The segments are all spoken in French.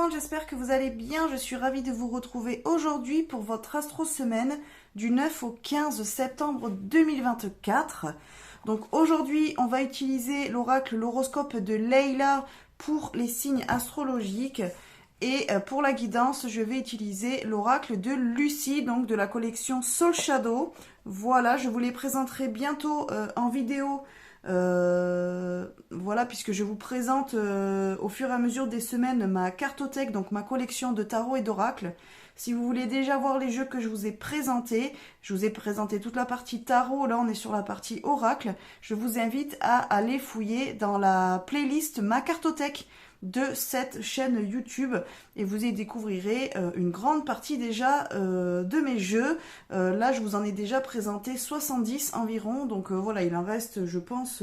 monde, j'espère que vous allez bien. Je suis ravie de vous retrouver aujourd'hui pour votre astro semaine du 9 au 15 septembre 2024. Donc aujourd'hui, on va utiliser l'oracle, l'horoscope de Leila pour les signes astrologiques. Et pour la guidance, je vais utiliser l'oracle de Lucie, donc de la collection Soul Shadow. Voilà, je vous les présenterai bientôt en vidéo. Voilà, puisque je vous présente au fur et à mesure des semaines ma cartothèque, donc ma collection de tarot et d'oracle. Si vous voulez déjà voir les jeux que je vous ai présentés, je vous ai présenté toute la partie tarot, là on est sur la partie oracle, je vous invite à aller fouiller dans la playlist ma cartothèque de cette chaîne YouTube et vous y découvrirez une grande partie déjà de mes jeux. Là je vous en ai déjà présenté 70 environ, donc voilà, il en reste je pense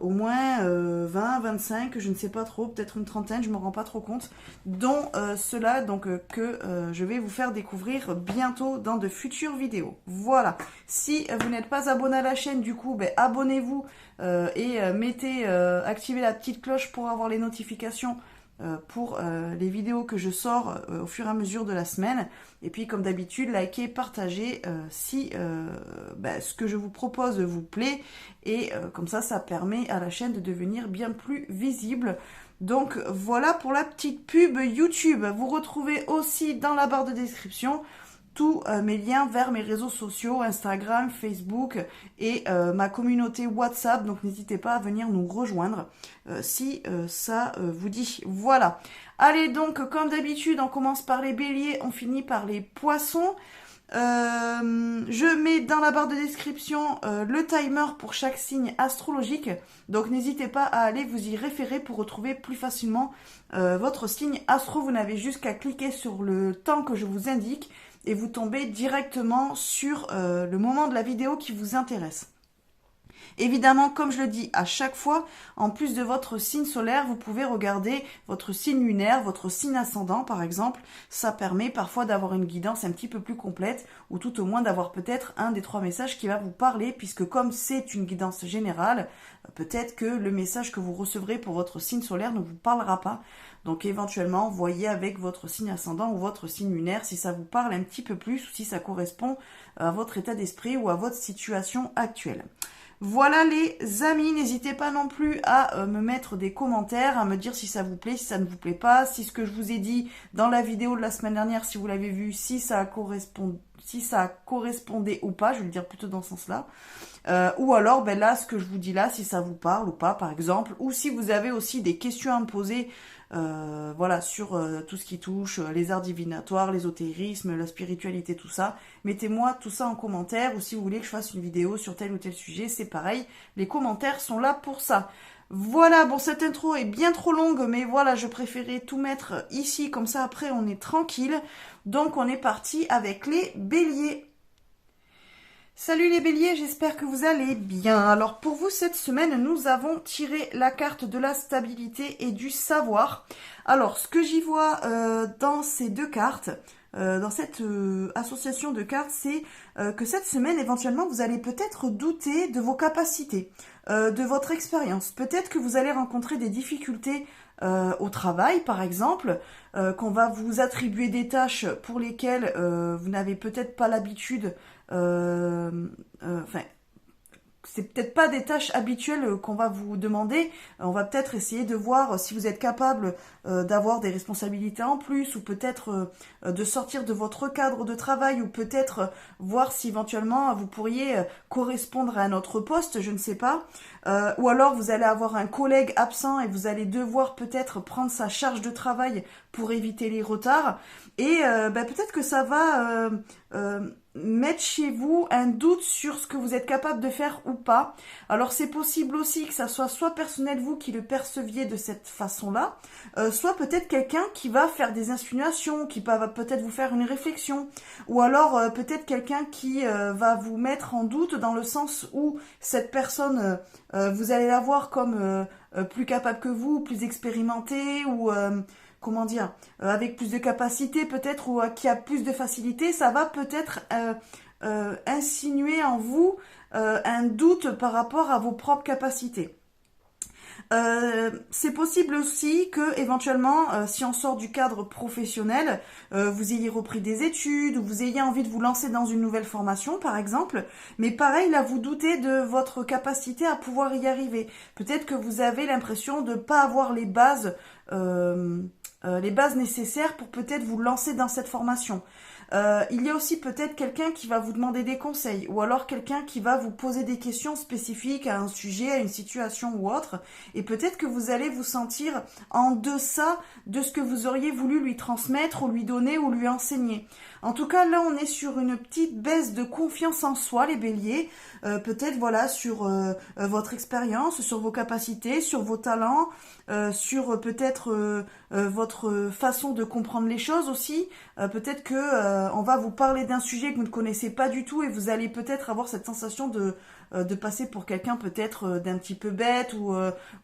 au moins 20, 25, je ne sais pas trop, peut-être une trentaine, je ne me rends pas trop compte, dont ceux-là que je vais vous faire découvrir bientôt dans de futures vidéos. Voilà, si vous n'êtes pas abonné à la chaîne, du coup, abonnez-vous et activez la petite cloche pour avoir les notifications pour les vidéos que je sors au fur et à mesure de la semaine. Et puis comme d'habitude, likez, partagez si ce que je vous propose vous plaît. Et comme ça permet à la chaîne de devenir bien plus visible. Donc voilà pour la petite pub YouTube. Vous retrouvez aussi dans la barre de description tous mes liens vers mes réseaux sociaux, Instagram, Facebook et ma communauté WhatsApp. Donc n'hésitez pas à venir nous rejoindre si ça vous dit. Voilà. Allez donc, comme d'habitude, on commence par les béliers, on finit par les poissons. Je mets dans la barre de description le timer pour chaque signe astrologique. Donc n'hésitez pas à aller vous y référer pour retrouver plus facilement votre signe astro. Vous n'avez juste qu'à cliquer sur le temps que je vous indique et vous tombez directement sur le moment de la vidéo qui vous intéresse. Évidemment, comme je le dis à chaque fois, en plus de votre signe solaire, vous pouvez regarder votre signe lunaire, votre signe ascendant par exemple. Ça permet parfois d'avoir une guidance un petit peu plus complète ou tout au moins d'avoir peut-être un des 3 messages qui va vous parler, puisque comme c'est une guidance générale, peut-être que le message que vous recevrez pour votre signe solaire ne vous parlera pas. Donc éventuellement, voyez avec votre signe ascendant ou votre signe lunaire si ça vous parle un petit peu plus ou si ça correspond à votre état d'esprit ou à votre situation actuelle. Voilà les amis, n'hésitez pas non plus à me mettre des commentaires, à me dire si ça vous plaît, si ça ne vous plaît pas, si ce que je vous ai dit dans la vidéo de la semaine dernière, si vous l'avez vu, si ça correspondait ou pas, je vais le dire plutôt dans ce sens-là. Ou alors, là, ce que je vous dis là, si ça vous parle ou pas, par exemple, ou si vous avez aussi des questions à me poser, voilà, sur tout ce qui touche les arts divinatoires, l'ésotérisme, la spiritualité, tout ça. Mettez-moi tout ça en commentaire, ou si vous voulez que je fasse une vidéo sur tel ou tel sujet, c'est pareil. Les commentaires sont là pour ça. Voilà, bon, cette intro est bien trop longue, mais voilà, je préférais tout mettre ici, comme ça après on est tranquille. Donc on est parti avec les béliers. Salut les béliers, j'espère que vous allez bien. Alors pour vous cette semaine, nous avons tiré la carte de la stabilité et du savoir. Alors ce que j'y vois dans ces deux cartes, dans cette association de cartes, c'est que cette semaine éventuellement vous allez peut-être douter de vos capacités, de votre expérience. Peut-être que vous allez rencontrer des difficultés au travail par exemple, qu'on va vous attribuer des tâches pour lesquelles vous n'avez peut-être pas l'habitude. C'est peut-être pas des tâches habituelles qu'on va vous demander. On va peut-être essayer de voir si vous êtes capable d'avoir des responsabilités en plus, ou peut-être de sortir de votre cadre de travail, ou peut-être voir si éventuellement vous pourriez correspondre à un autre poste, je ne sais pas. Ou alors vous allez avoir un collègue absent et vous allez devoir peut-être prendre sa charge de travail pour éviter les retards. Et peut-être que ça va mettre chez vous un doute sur ce que vous êtes capable de faire ou pas. Alors c'est possible aussi que ça soit personnel vous qui le perceviez de cette façon-là, soit peut-être quelqu'un qui va faire des insinuations, qui va peut-être vous faire une réflexion, ou alors peut-être quelqu'un qui va vous mettre en doute dans le sens où cette personne, vous allez la voir comme plus capable que vous, plus expérimentée, ou comment dire, avec plus de capacité peut-être, ou qui a plus de facilité. Ça va peut-être insinuer en vous un doute par rapport à vos propres capacités. C'est possible aussi que éventuellement, si on sort du cadre professionnel, vous ayez repris des études, ou vous ayez envie de vous lancer dans une nouvelle formation, par exemple. Mais pareil, là, vous doutez de votre capacité à pouvoir y arriver. Peut-être que vous avez l'impression de pas avoir les bases nécessaires pour peut-être vous lancer dans cette formation. Il y a aussi peut-être quelqu'un qui va vous demander des conseils, ou alors quelqu'un qui va vous poser des questions spécifiques à un sujet, à une situation ou autre, et peut-être que vous allez vous sentir en deçà de ce que vous auriez voulu lui transmettre, ou lui donner, ou lui enseigner. En tout cas, là, on est sur une petite baisse de confiance en soi, les béliers, peut-être voilà sur votre expérience, sur vos capacités, sur vos talents, sur peut-être votre façon de comprendre les choses aussi. Peut-être que on va vous parler d'un sujet que vous ne connaissez pas du tout et vous allez peut-être avoir cette sensation de passer pour quelqu'un peut-être d'un petit peu bête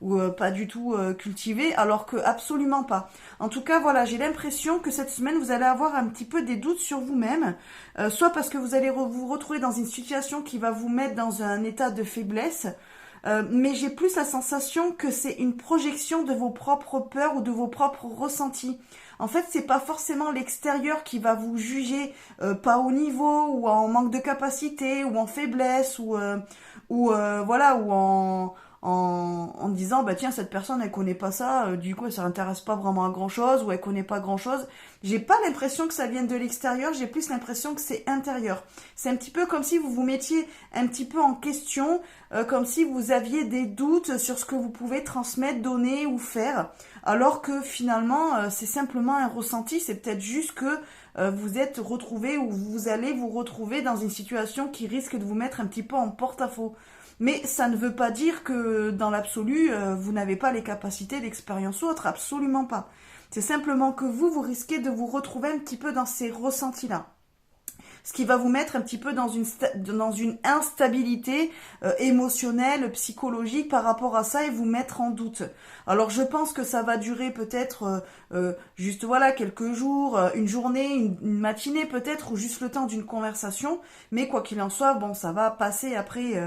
ou pas du tout cultivé, alors que absolument pas. En tout cas, voilà, j'ai l'impression que cette semaine, vous allez avoir un petit peu des doutes sur vous-même, soit parce que vous allez vous retrouver dans une situation qui va vous mettre dans un état de faiblesse, mais j'ai plus la sensation que c'est une projection de vos propres peurs ou de vos propres ressentis. En fait, c'est pas forcément l'extérieur qui va vous juger pas au niveau ou en manque de capacité ou en faiblesse voilà ou en disant bah tiens cette personne elle connaît pas ça, du coup elle s'intéresse pas vraiment à grand chose ou elle connaît pas grand chose. J'ai pas l'impression que ça vienne de l'extérieur, j'ai plus l'impression que c'est intérieur. C'est un petit peu comme si vous vous mettiez un petit peu en question, comme si vous aviez des doutes sur ce que vous pouvez transmettre, donner ou faire, alors que finalement c'est simplement un ressenti, c'est peut-être juste que vous êtes retrouvé ou vous allez vous retrouver dans une situation qui risque de vous mettre un petit peu en porte-à-faux. Mais ça ne veut pas dire que dans l'absolu, vous n'avez pas les capacités, l'expérience ou autre, absolument pas. C'est simplement que vous risquez de vous retrouver un petit peu dans ces ressentis-là. Ce qui va vous mettre un petit peu dans une instabilité émotionnelle, psychologique par rapport à ça et vous mettre en doute. Alors je pense que ça va durer peut-être juste voilà quelques jours, une journée, une matinée peut-être, ou juste le temps d'une conversation, mais quoi qu'il en soit, bon ça va passer après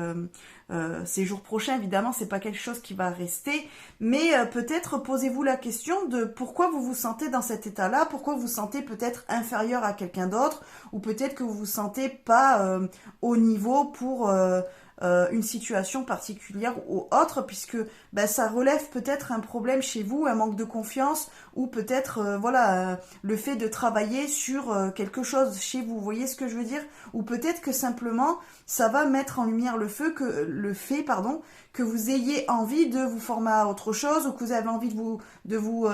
ces jours prochains, évidemment c'est pas quelque chose qui va rester, mais peut-être posez-vous la question de pourquoi vous vous sentez dans cet état-là, pourquoi vous vous sentez peut-être inférieur à quelqu'un d'autre, ou peut-être que vous vous sentez pas au niveau pour une situation particulière ou autre, puisque ça relève peut-être un problème chez vous, un manque de confiance, ou peut-être le fait de travailler sur quelque chose chez vous. Vous voyez ce que je veux dire? Ou peut-être que simplement ça va mettre en lumière le fait que vous ayez envie de vous former à autre chose, ou que vous avez envie de vous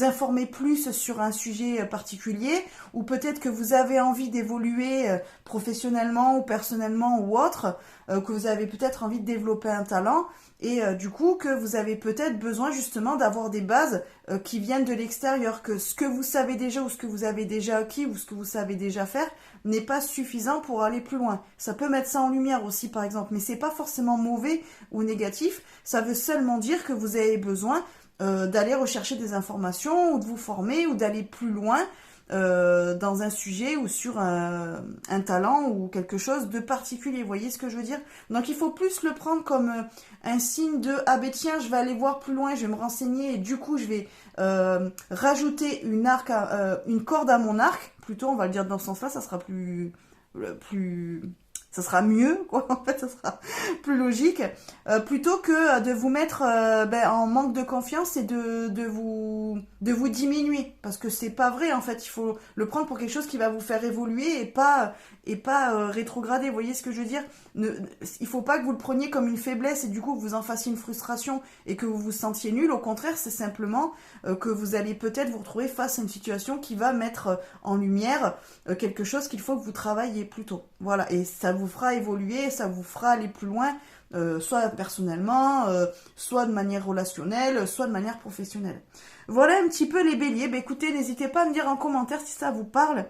informer plus sur un sujet particulier, ou peut-être que vous avez envie d'évoluer professionnellement ou personnellement ou autre, que vous avez peut-être envie de développer un talent, et du coup que vous avez peut-être besoin justement d'avoir des bases qui viennent de l'extérieur, que ce que vous savez déjà ou ce que vous avez déjà acquis ou ce que vous savez déjà faire n'est pas suffisant pour aller plus loin. Ça peut mettre ça en lumière aussi par exemple, mais c'est pas forcément mauvais ou négatif, ça veut seulement dire que vous avez besoin d'aller rechercher des informations ou de vous former ou d'aller plus loin dans un sujet ou sur un talent ou quelque chose de particulier. Vous voyez ce que je veux dire? Donc il faut plus le prendre comme un signe de ah ben tiens je vais aller voir plus loin, je vais me renseigner et du coup je vais rajouter une corde à mon arc, plutôt on va le dire dans ce sens-là, ça sera plus ça sera mieux, quoi, en fait, ça sera plus logique, plutôt que de vous mettre en manque de confiance et de vous diminuer, parce que c'est pas vrai, en fait, il faut le prendre pour quelque chose qui va vous faire évoluer et pas rétrograder, vous voyez ce que je veux dire? Il faut pas que vous le preniez comme une faiblesse et du coup que vous en fassiez une frustration et que vous vous sentiez nul, au contraire, c'est simplement que vous allez peut-être vous retrouver face à une situation qui va mettre en lumière quelque chose qu'il faut que vous travailliez plutôt. Voilà, et ça vous fera évoluer, ça vous fera aller plus loin, soit personnellement, soit de manière relationnelle, soit de manière professionnelle. Voilà un petit peu les béliers. Écoutez, n'hésitez pas à me dire en commentaire si ça vous parle.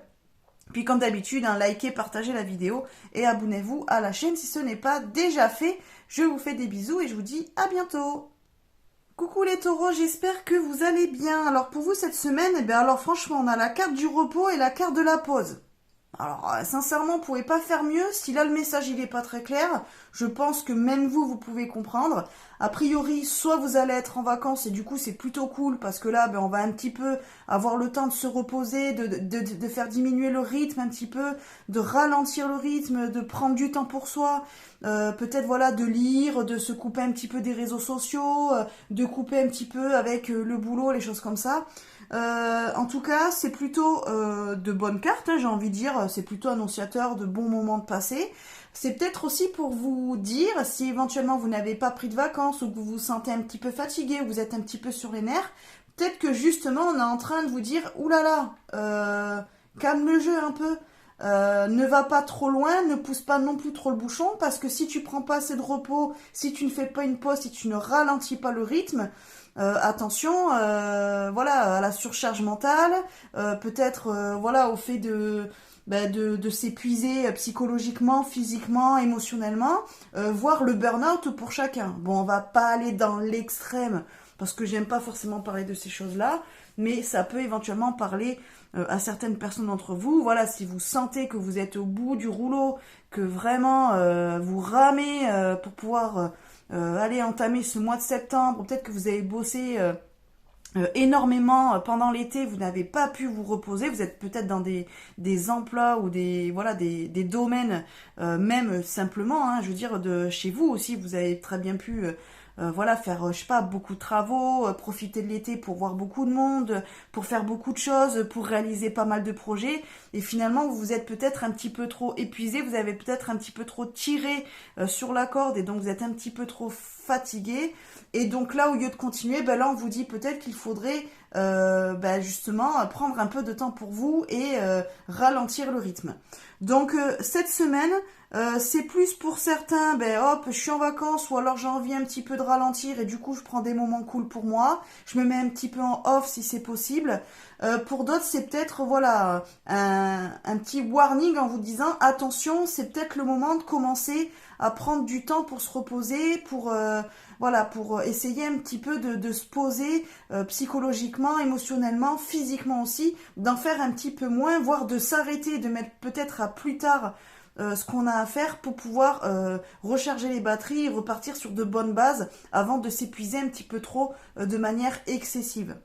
Puis comme d'habitude, likez, partagez la vidéo et abonnez-vous à la chaîne si ce n'est pas déjà fait. Je vous fais des bisous et je vous dis à bientôt. Coucou les taureaux, j'espère que vous allez bien. Alors pour vous cette semaine, alors franchement, on a la carte du repos et la carte de la pause. Alors, sincèrement, vous pouvez pas faire mieux. Si là, le message, il est pas très clair, je pense que même vous, vous pouvez comprendre. A priori, soit vous allez être en vacances et du coup, c'est plutôt cool parce que là, ben, on va un petit peu avoir le temps de se reposer, de faire diminuer le rythme un petit peu, de ralentir le rythme, de prendre du temps pour soi. Peut-être, voilà, de lire, de se couper un petit peu des réseaux sociaux, de couper un petit peu avec le boulot, les choses comme ça. En tout cas, c'est plutôt de bonnes cartes, hein, j'ai envie de dire. C'est plutôt annonciateur de bons moments de passé. C'est peut-être aussi pour vous dire, si éventuellement vous n'avez pas pris de vacances ou que vous vous sentez un petit peu fatigué, ou vous êtes un petit peu sur les nerfs, peut-être que justement on est en train de vous dire, oulala, calme le jeu un peu. Ne va pas trop loin, ne pousse pas non plus trop le bouchon, parce que si tu prends pas assez de repos, si tu ne fais pas une pause, si tu ne ralentis pas le rythme, attention, voilà, à la surcharge mentale, peut-être, voilà, au fait de s'épuiser psychologiquement, physiquement, émotionnellement, voire le burn-out pour chacun. Bon, on va pas aller dans l'extrême, parce que j'aime pas forcément parler de ces choses-là, mais ça peut éventuellement parler à certaines personnes d'entre vous. Voilà, si vous sentez que vous êtes au bout du rouleau, que vraiment vous ramez pour pouvoir aller entamer ce mois de septembre, peut-être que vous avez bossé énormément pendant l'été, vous n'avez pas pu vous reposer, vous êtes peut-être dans des emplois ou des domaines, même simplement, hein, je veux dire, de chez vous aussi, vous avez très bien pu voilà, faire, je sais pas, beaucoup de travaux, profiter de l'été pour voir beaucoup de monde, pour faire beaucoup de choses, pour réaliser pas mal de projets. Et finalement, vous êtes peut-être un petit peu trop épuisé, vous avez peut-être un petit peu trop tiré sur la corde et donc vous êtes un petit peu trop fatigué. Et donc là, au lieu de continuer, ben là, on vous dit peut-être qu'il faudrait justement prendre un peu de temps pour vous et ralentir le rythme. Donc cette semaine, c'est plus pour certains, ben hop, je suis en vacances ou alors j'ai envie un petit peu de ralentir et du coup je prends des moments cool pour moi. Je me mets un petit peu en off si c'est possible. Pour d'autres, c'est peut-être voilà un petit warning en vous disant attention, c'est peut-être le moment de commencer à prendre du temps pour se reposer, pour voilà, pour essayer un petit peu de se poser psychologiquement, émotionnellement, physiquement aussi, d'en faire un petit peu moins, voire de s'arrêter, de mettre peut-être à plus tard ce qu'on a à faire pour pouvoir recharger les batteries et repartir sur de bonnes bases avant de s'épuiser un petit peu trop de manière excessive.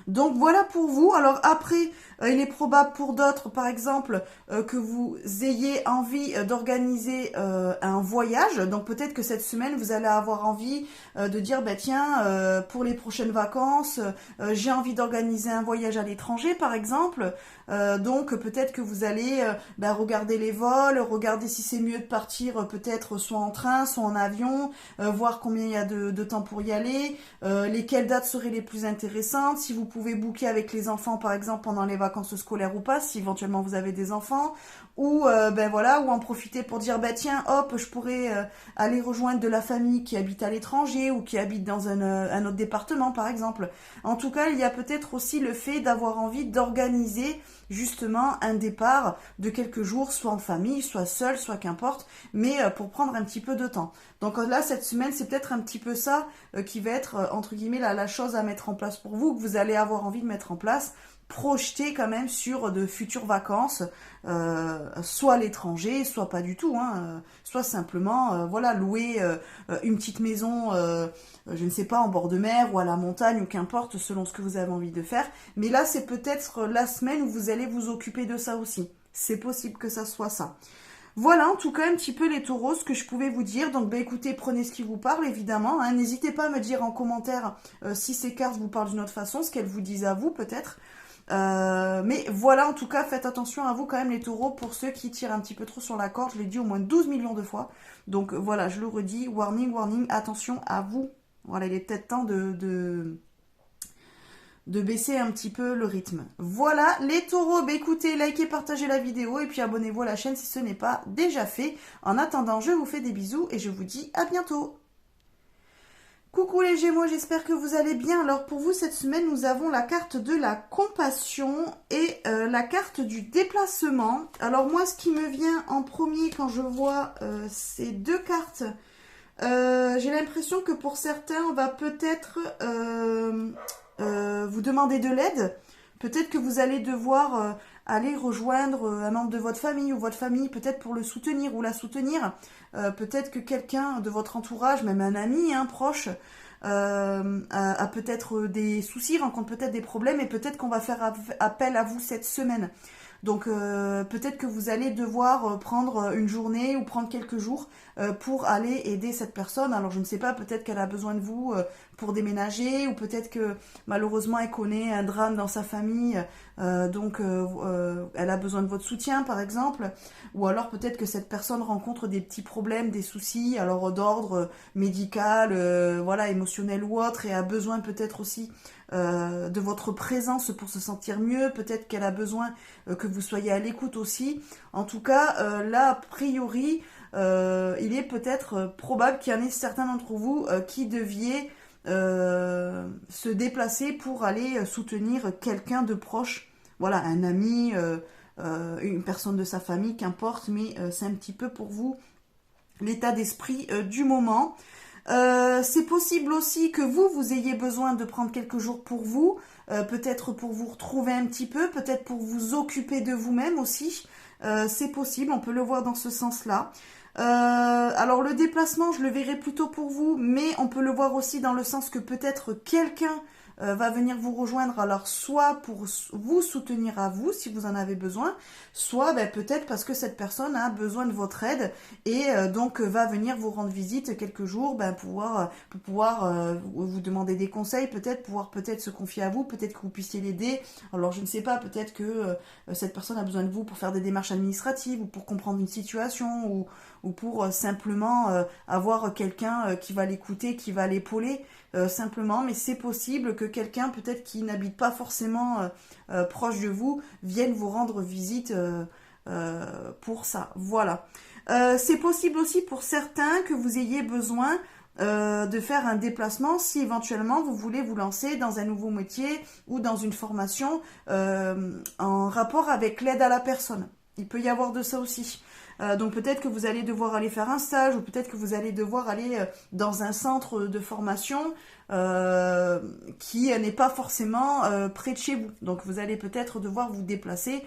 Donc voilà pour vous. Alors après, il est probable pour d'autres, par exemple, que vous ayez envie d'organiser un voyage. Donc peut-être que cette semaine, vous allez avoir envie de dire, bah tiens, pour les prochaines vacances, j'ai envie d'organiser un voyage à l'étranger, par exemple. Donc peut-être que vous allez regarder les vols, regarder si c'est mieux de partir peut-être soit en train, soit en avion, voir combien il y a de temps pour y aller, lesquelles dates seraient les plus intéressantes, si vous pouvez booker avec les enfants par exemple pendant les vacances scolaires ou pas, si éventuellement vous avez des enfants, ou ou en profiter pour dire tiens hop je pourrais aller rejoindre de la famille qui habite à l'étranger ou qui habite dans un autre département par exemple. En tout cas il y a peut-être aussi le fait d'avoir envie d'organiser justement un départ de quelques jours, soit en famille, soit seul, soit qu'importe, mais pour prendre un petit peu de temps. Donc là, cette semaine, c'est peut-être un petit peu ça qui va être, entre guillemets, la chose à mettre en place pour vous, que vous allez avoir envie de mettre en place, projeter quand même sur de futures vacances, soit à l'étranger, soit pas du tout, hein, soit simplement, louer une petite maison, je ne sais pas, en bord de mer ou à la montagne ou qu'importe, selon ce que vous avez envie de faire. Mais là, c'est peut-être la semaine où vous allez vous occuper de ça aussi. C'est possible que ça soit ça. Voilà, en tout cas, un petit peu les taureaux, ce que je pouvais vous dire. Donc, écoutez, prenez ce qui vous parle, évidemment. Hein. N'hésitez pas à me dire en commentaire si ces cartes vous parlent d'une autre façon, ce qu'elles vous disent à vous, peut-être. Mais voilà, en tout cas, faites attention à vous quand même, les taureaux, pour ceux qui tirent un petit peu trop sur la corde. Je l'ai dit au moins 12 millions de fois. Donc, voilà, je le redis. Warning, warning, attention à vous. Voilà, il est peut-être temps de baisser un petit peu le rythme. Voilà, les taureaux, écoutez, likez, partagez la vidéo et puis abonnez-vous à la chaîne si ce n'est pas déjà fait. En attendant, je vous fais des bisous et je vous dis à bientôt. Coucou les Gémeaux, j'espère que vous allez bien. Alors pour vous, cette semaine, nous avons la carte de la compassion et la carte du déplacement. Alors moi, ce qui me vient en premier quand je vois ces deux cartes, j'ai l'impression que pour certains, on va peut-être vous demander de l'aide. Peut-être que vous allez devoir aller rejoindre un membre de votre famille ou votre famille, peut-être pour le soutenir ou la soutenir. Peut-être que quelqu'un de votre entourage, même un ami proche, a peut-être des soucis, rencontre peut-être des problèmes et peut-être qu'on va faire appel à vous cette semaine. Donc peut-être que vous allez devoir prendre une journée ou prendre quelques jours pour aller aider cette personne. Alors je ne sais pas, peut-être qu'elle a besoin de vous pour déménager, ou peut-être que malheureusement elle connaît un drame dans sa famille, donc elle a besoin de votre soutien par exemple. Ou alors peut-être que cette personne rencontre des petits problèmes, des soucis, alors d'ordre médical, voilà, émotionnel ou autre, et a besoin peut-être aussi de votre présence pour se sentir mieux. Peut-être qu'elle a besoin que vous soyez à l'écoute aussi. En tout cas, là, a priori, il est peut-être probable qu'il y en ait certains d'entre vous qui deviez se déplacer pour aller soutenir quelqu'un de proche. Voilà, un ami, une personne de sa famille, qu'importe, mais c'est un petit peu pour vous l'état d'esprit du moment. C'est possible aussi que vous ayez besoin de prendre quelques jours pour vous, peut-être pour vous retrouver un petit peu, peut-être pour vous occuper de vous-même aussi. C'est possible, on peut le voir dans ce sens-là. Alors le déplacement, je le verrai plutôt pour vous, mais on peut le voir aussi dans le sens que peut-être quelqu'un va venir vous rejoindre, alors soit pour vous soutenir à vous si vous en avez besoin, soit peut-être parce que cette personne a besoin de votre aide et donc va venir vous rendre visite quelques jours pour pouvoir vous demander des conseils, pouvoir peut-être se confier à vous, peut-être que vous puissiez l'aider. Alors je ne sais pas, peut-être que cette personne a besoin de vous pour faire des démarches administratives ou pour comprendre une situation ou pour simplement avoir quelqu'un qui va l'écouter, qui va l'épauler. Simplement, mais c'est possible que quelqu'un peut-être qui n'habite pas forcément proche de vous vienne vous rendre visite pour ça. Voilà. C'est possible aussi pour certains que vous ayez besoin de faire un déplacement si éventuellement vous voulez vous lancer dans un nouveau métier ou dans une formation en rapport avec l'aide à la personne. Il peut y avoir de ça aussi. Donc peut-être que vous allez devoir aller faire un stage ou peut-être que vous allez devoir aller dans un centre de formation qui n'est pas forcément près de chez vous. Donc vous allez peut-être devoir vous déplacer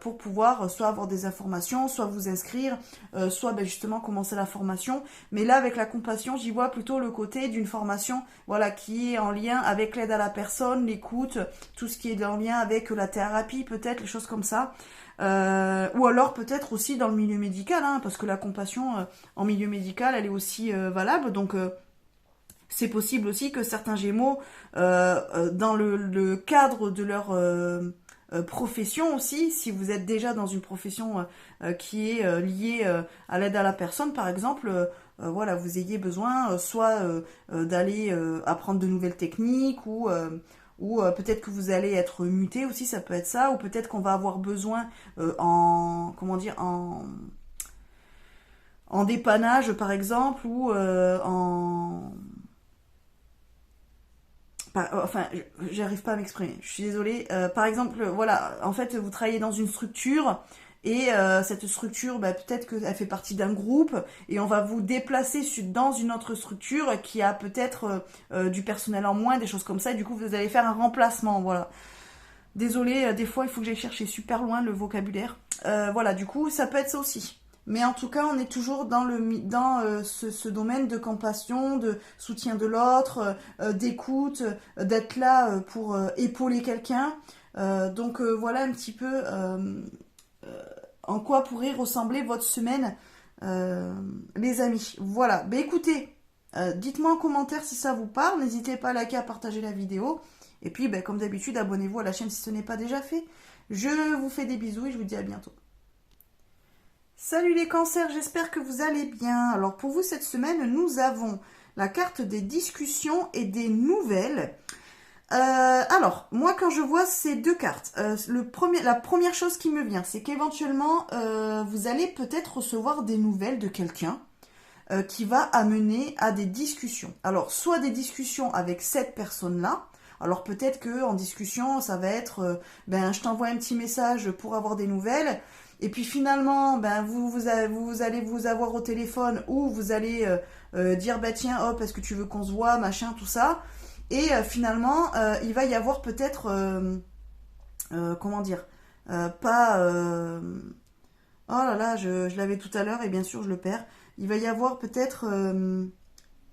pour pouvoir soit avoir des informations, soit vous inscrire, soit justement commencer la formation. Mais là, avec la compassion, j'y vois plutôt le côté d'une formation qui est en lien avec l'aide à la personne, l'écoute, tout ce qui est en lien avec la thérapie, peut-être, les choses comme ça. Ou alors peut-être aussi dans le milieu médical, parce que la compassion en milieu médical, elle est aussi valable. Donc c'est possible aussi que certains Gémeaux, dans le cadre de leur profession aussi, si vous êtes déjà dans une profession qui est liée à l'aide à la personne, par exemple, vous ayez besoin soit d'aller apprendre de nouvelles techniques ou peut-être que vous allez être muté aussi, ça peut être ça, ou peut-être qu'on va avoir besoin en dépannage par exemple, ou j'arrive pas à m'exprimer, je suis désolée. Par exemple, en fait, vous travaillez dans une structure et cette structure, peut-être qu'elle fait partie d'un groupe et on va vous déplacer dans une autre structure qui a peut-être du personnel en moins, des choses comme ça, et du coup vous allez faire un remplacement, voilà. Désolée, des fois il faut que j'aille chercher super loin le vocabulaire. Du coup ça peut être ça aussi. Mais en tout cas, on est toujours dans ce domaine de compassion, de soutien de l'autre, d'écoute, d'être là pour épauler quelqu'un. Donc voilà un petit peu en quoi pourrait ressembler votre semaine, les amis. Voilà. Écoutez, dites-moi en commentaire si ça vous parle. N'hésitez pas à liker, à partager la vidéo. Et puis, comme d'habitude, abonnez-vous à la chaîne si ce n'est pas déjà fait. Je vous fais des bisous et je vous dis à bientôt. Salut les cancers, j'espère que vous allez bien. Alors pour vous cette semaine, nous avons la carte des discussions et des nouvelles. Alors, moi quand je vois ces deux cartes, la première chose qui me vient, c'est qu'éventuellement, vous allez peut-être recevoir des nouvelles de quelqu'un qui va amener à des discussions. Alors, soit des discussions avec cette personne-là. Alors peut-être que en discussion, ça va être, je t'envoie un petit message pour avoir des nouvelles. Et puis finalement, vous allez vous avoir au téléphone ou vous allez dire, tiens, hop, est-ce que tu veux qu'on se voit, machin, tout ça. Et finalement, il va y avoir peut-être, pas... Oh là là, je l'avais tout à l'heure et bien sûr je le perds. Il va y avoir peut-être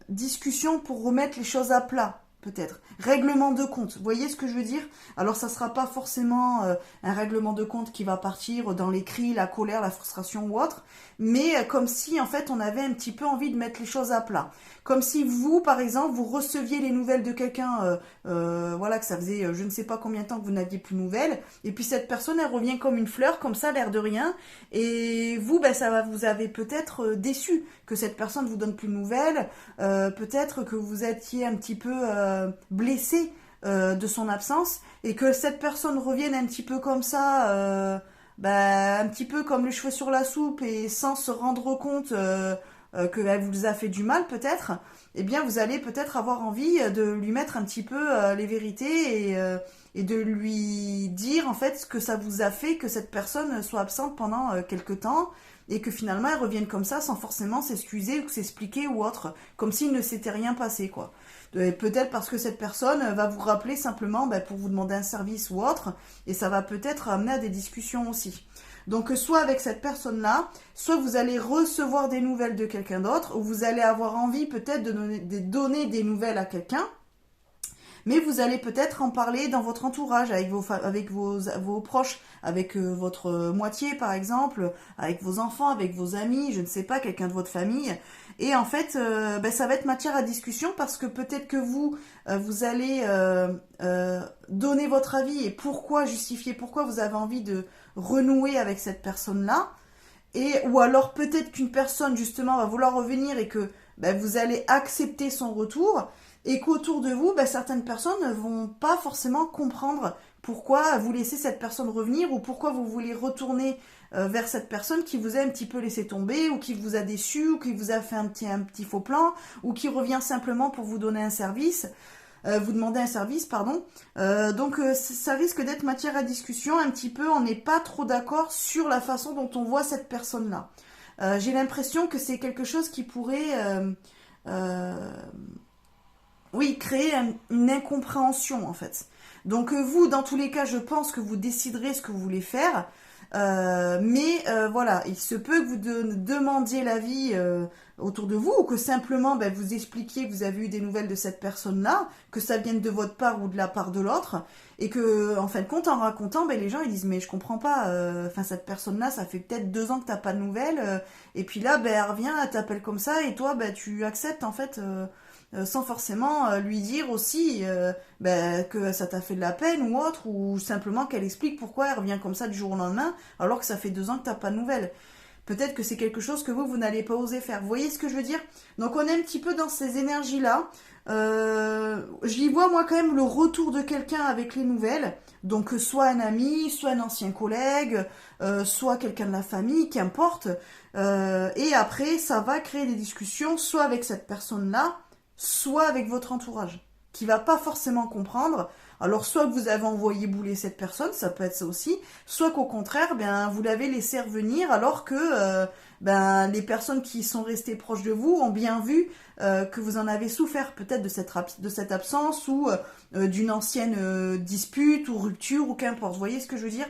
discussion pour remettre les choses à plat. Peut-être. Règlement de compte. Vous voyez ce que je veux dire? Alors ça sera pas forcément un règlement de compte qui va partir dans les cris, la colère, la frustration ou autre, mais comme si en fait on avait un petit peu envie de mettre les choses à plat. Comme si vous, par exemple, vous receviez les nouvelles de quelqu'un, voilà, que ça faisait je ne sais pas combien de temps que vous n'aviez plus de nouvelles, et puis cette personne elle revient comme une fleur, comme ça, l'air de rien, et vous, ben ça va, vous avez peut-être déçu que cette personne vous donne plus de nouvelles, peut-être que vous étiez un petit peu blessé de son absence et que cette personne revienne un petit peu comme ça, un petit peu comme les cheveux sur la soupe et sans se rendre compte qu'elle vous a fait du mal peut-être, eh bien vous allez peut-être avoir envie de lui mettre un petit peu les vérités et de lui dire en fait ce que ça vous a fait que cette personne soit absente pendant quelque temps et que finalement elle revienne comme ça sans forcément s'excuser ou s'expliquer ou autre, comme s'il ne s'était rien passé quoi. Et peut-être parce que cette personne va vous rappeler simplement pour vous demander un service ou autre, et ça va peut-être amener à des discussions aussi. Donc soit avec cette personne-là, soit vous allez recevoir des nouvelles de quelqu'un d'autre, ou vous allez avoir envie peut-être de donner des nouvelles à quelqu'un, mais vous allez peut-être en parler dans votre entourage, avec vos proches, avec votre moitié par exemple, avec vos enfants, avec vos amis, je ne sais pas, quelqu'un de votre famille. Et en fait, ça va être matière à discussion parce que peut-être que vous allez donner votre avis et justifier pourquoi vous avez envie de renouer avec cette personne-là. Ou alors peut-être qu'une personne justement va vouloir revenir et que vous allez accepter son retour et qu'autour de vous, certaines personnes ne vont pas forcément comprendre pourquoi vous laissez cette personne revenir ou pourquoi vous voulez retourner vers cette personne qui vous a un petit peu laissé tomber ou qui vous a déçu ou qui vous a fait un petit faux plan ou qui revient simplement pour vous donner un service. Vous demander un service, pardon. Donc ça risque d'être matière à discussion un petit peu. On n'est pas trop d'accord sur la façon dont on voit cette personne-là. J'ai l'impression que c'est quelque chose qui pourrait, créer une incompréhension en fait. Donc vous, dans tous les cas, je pense que vous déciderez ce que vous voulez faire. Voilà, il se peut que vous demandiez l'avis autour de vous ou que simplement vous expliquiez que vous avez eu des nouvelles de cette personne-là, que ça vienne de votre part ou de la part de l'autre, et que en fin de compte, en racontant, les gens ils disent mais je comprends pas, cette personne-là, ça fait peut-être 2 ans que t'as pas de nouvelles, et puis là, elle revient, elle t'appelle comme ça, et toi, tu acceptes en fait. Sans forcément lui dire aussi que ça t'a fait de la peine ou autre, ou simplement qu'elle explique pourquoi elle revient comme ça du jour au lendemain, alors que ça fait 2 ans que t'as pas de nouvelles. Peut-être que c'est quelque chose que vous n'allez pas oser faire. Vous voyez ce que je veux dire? Donc on est un petit peu dans ces énergies-là. J'y vois moi quand même le retour de quelqu'un avec les nouvelles. Donc soit un ami, soit un ancien collègue, soit quelqu'un de la famille, qu'importe. Et après, ça va créer des discussions, soit avec cette personne-là, soit avec votre entourage, qui va pas forcément comprendre. Alors soit que vous avez envoyé bouler cette personne, ça peut être ça aussi, soit qu'au contraire, vous l'avez laissé revenir alors que les personnes qui sont restées proches de vous ont bien vu que vous en avez souffert peut-être de cette absence ou d'une ancienne dispute ou rupture ou qu'importe. Vous voyez ce que je veux dire?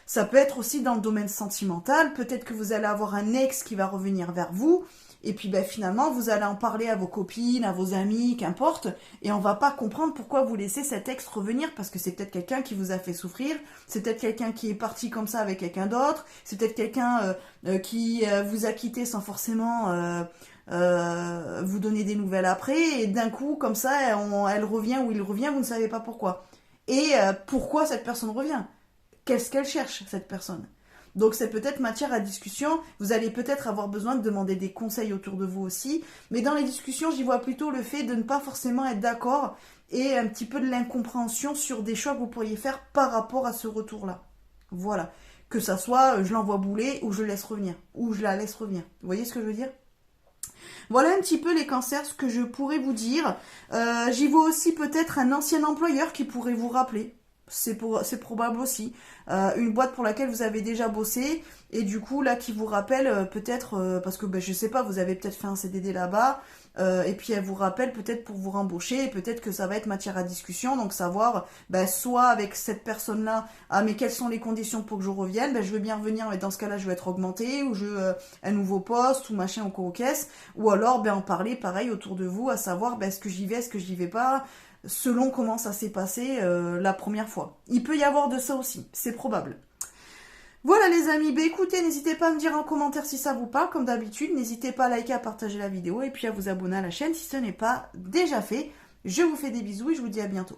Ça peut être aussi dans le domaine sentimental, peut-être que vous allez avoir un ex qui va revenir vers vous, et puis finalement vous allez en parler à vos copines, à vos amis, qu'importe, et on va pas comprendre pourquoi vous laissez cet ex revenir, parce que c'est peut-être quelqu'un qui vous a fait souffrir, c'est peut-être quelqu'un qui est parti comme ça avec quelqu'un d'autre, c'est peut-être quelqu'un qui vous a quitté sans forcément vous donner des nouvelles après, et d'un coup comme ça elle revient ou il revient, vous ne savez pas pourquoi. Et pourquoi cette personne revient? Qu'est-ce qu'elle cherche, cette personne? Donc c'est peut-être matière à discussion. Vous allez peut-être avoir besoin de demander des conseils autour de vous aussi. Mais dans les discussions, j'y vois plutôt le fait de ne pas forcément être d'accord et un petit peu de l'incompréhension sur des choix que vous pourriez faire par rapport à ce retour-là. Voilà. Que ça soit je l'envoie bouler ou je laisse revenir. Ou je la laisse revenir. Vous voyez ce que je veux dire? Voilà un petit peu les cancers, ce que je pourrais vous dire. J'y vois aussi peut-être un ancien employeur qui pourrait vous rappeler. C'est probable aussi. Une boîte pour laquelle vous avez déjà bossé et du coup là qui vous rappelle peut-être parce que ben, je sais pas, vous avez peut-être fait un CDD là-bas et puis elle vous rappelle peut-être pour vous rembaucher et peut-être que ça va être matière à discussion, donc savoir ben, soit avec cette personne-là, ah mais quelles sont les conditions pour que je revienne, ben, je veux bien revenir mais dans ce cas-là je veux être augmenté ou je veux un nouveau poste ou machin au caisse, ou alors ben, en parler pareil autour de vous à savoir ben, est-ce que j'y vais, est-ce que j'y vais pas, selon comment ça s'est passé la première fois. Il peut y avoir de ça aussi, c'est probable. Voilà les amis, bah écoutez, n'hésitez pas à me dire en commentaire si ça vous parle, comme d'habitude, n'hésitez pas à liker, à partager la vidéo et puis à vous abonner à la chaîne si ce n'est pas déjà fait. Je vous fais des bisous et je vous dis à bientôt.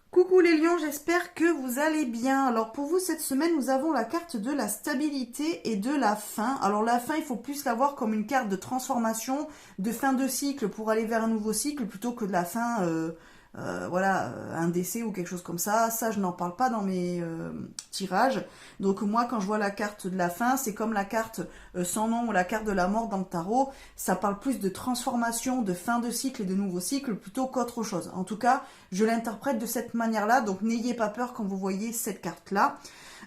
Coucou les lions, j'espère que vous allez bien. Alors pour vous cette semaine nous avons la carte de la stabilité et de la fin. Alors la fin il faut plus la voir comme une carte de transformation, de fin de cycle pour aller vers un nouveau cycle plutôt que de la fin, voilà, un décès ou quelque chose comme ça. Ça je n'en parle pas dans mes tirages. Donc moi quand je vois la carte de la fin c'est comme la carte sans nom ou la carte de la mort dans le tarot. Ça parle plus de transformation, de fin de cycle et de nouveau cycle plutôt qu'autre chose. En tout cas je l'interprète de cette manière-là, donc n'ayez pas peur quand vous voyez cette carte-là.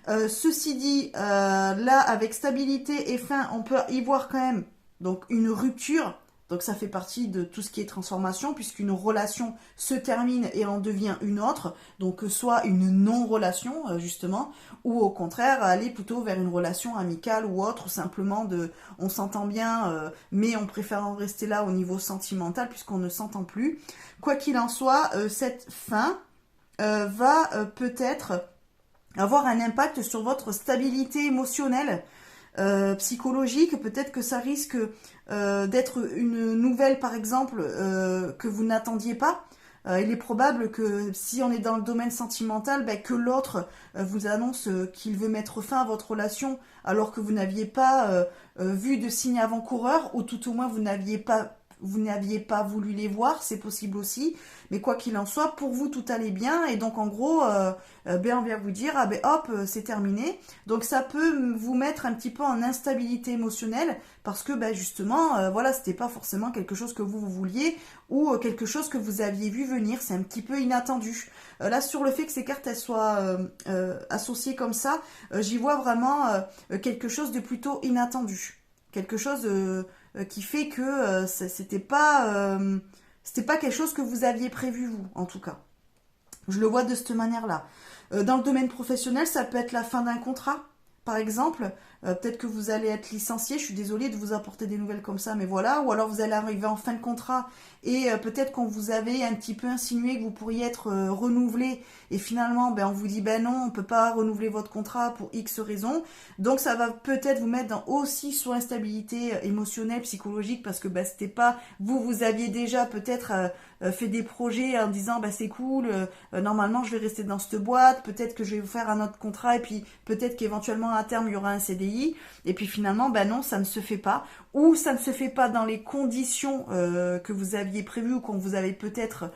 Ceci dit, là, avec stabilité et fin, on peut y voir quand même donc une rupture. Donc ça fait partie de tout ce qui est transformation, puisqu'une relation se termine et en devient une autre. Donc soit une non-relation, justement, ou au contraire, aller plutôt vers une relation amicale ou autre, ou simplement de on s'entend bien, mais on préfère en rester là au niveau sentimental, puisqu'on ne s'entend plus. Quoi qu'il en soit, cette fin va peut-être avoir un impact sur votre stabilité émotionnelle, psychologique. Peut-être que ça risque d'être une nouvelle, par exemple, que vous n'attendiez pas. Il est probable que si on est dans le domaine sentimental, ben, que l'autre vous annonce qu'il veut mettre fin à votre relation alors que vous n'aviez pas vu de signe avant-coureur, ou tout au moins vous n'aviez pas voulu les voir, c'est possible aussi, mais quoi qu'il en soit, pour vous tout allait bien, et donc en gros, ben on vient vous dire, ah ben hop, c'est terminé. Donc ça peut vous mettre un petit peu en instabilité émotionnelle, parce que ben justement, voilà, c'était pas forcément quelque chose que vous vouliez, ou quelque chose que vous aviez vu venir, c'est un petit peu inattendu. Là, sur le fait que ces cartes elles soient associées comme ça, j'y vois vraiment quelque chose de plutôt inattendu. Quelque chose qui fait que c'était pas quelque chose que vous aviez prévu vous, en tout cas. Je le vois de cette manière-là. Dans le domaine professionnel, ça peut être la fin d'un contrat, par exemple. Peut-être que vous allez être licencié, je suis désolée de vous apporter des nouvelles comme ça, mais voilà. Ou alors vous allez arriver en fin de contrat et peut-être qu'on vous avait un petit peu insinué que vous pourriez être renouvelé, et finalement ben, on vous dit ben non, on peut pas renouveler votre contrat pour X raisons. Donc ça va peut-être vous mettre aussi sur l'instabilité émotionnelle, psychologique, parce que ben, c'était pas, vous aviez déjà peut-être fait des projets en disant bah c'est cool, normalement je vais rester dans cette boîte, peut-être que je vais vous faire un autre contrat et puis peut-être qu'éventuellement à terme il y aura un CDI, et puis finalement bah non, ça ne se fait pas, ou ça ne se fait pas dans les conditions que vous aviez prévues ou qu'on vous avait peut-être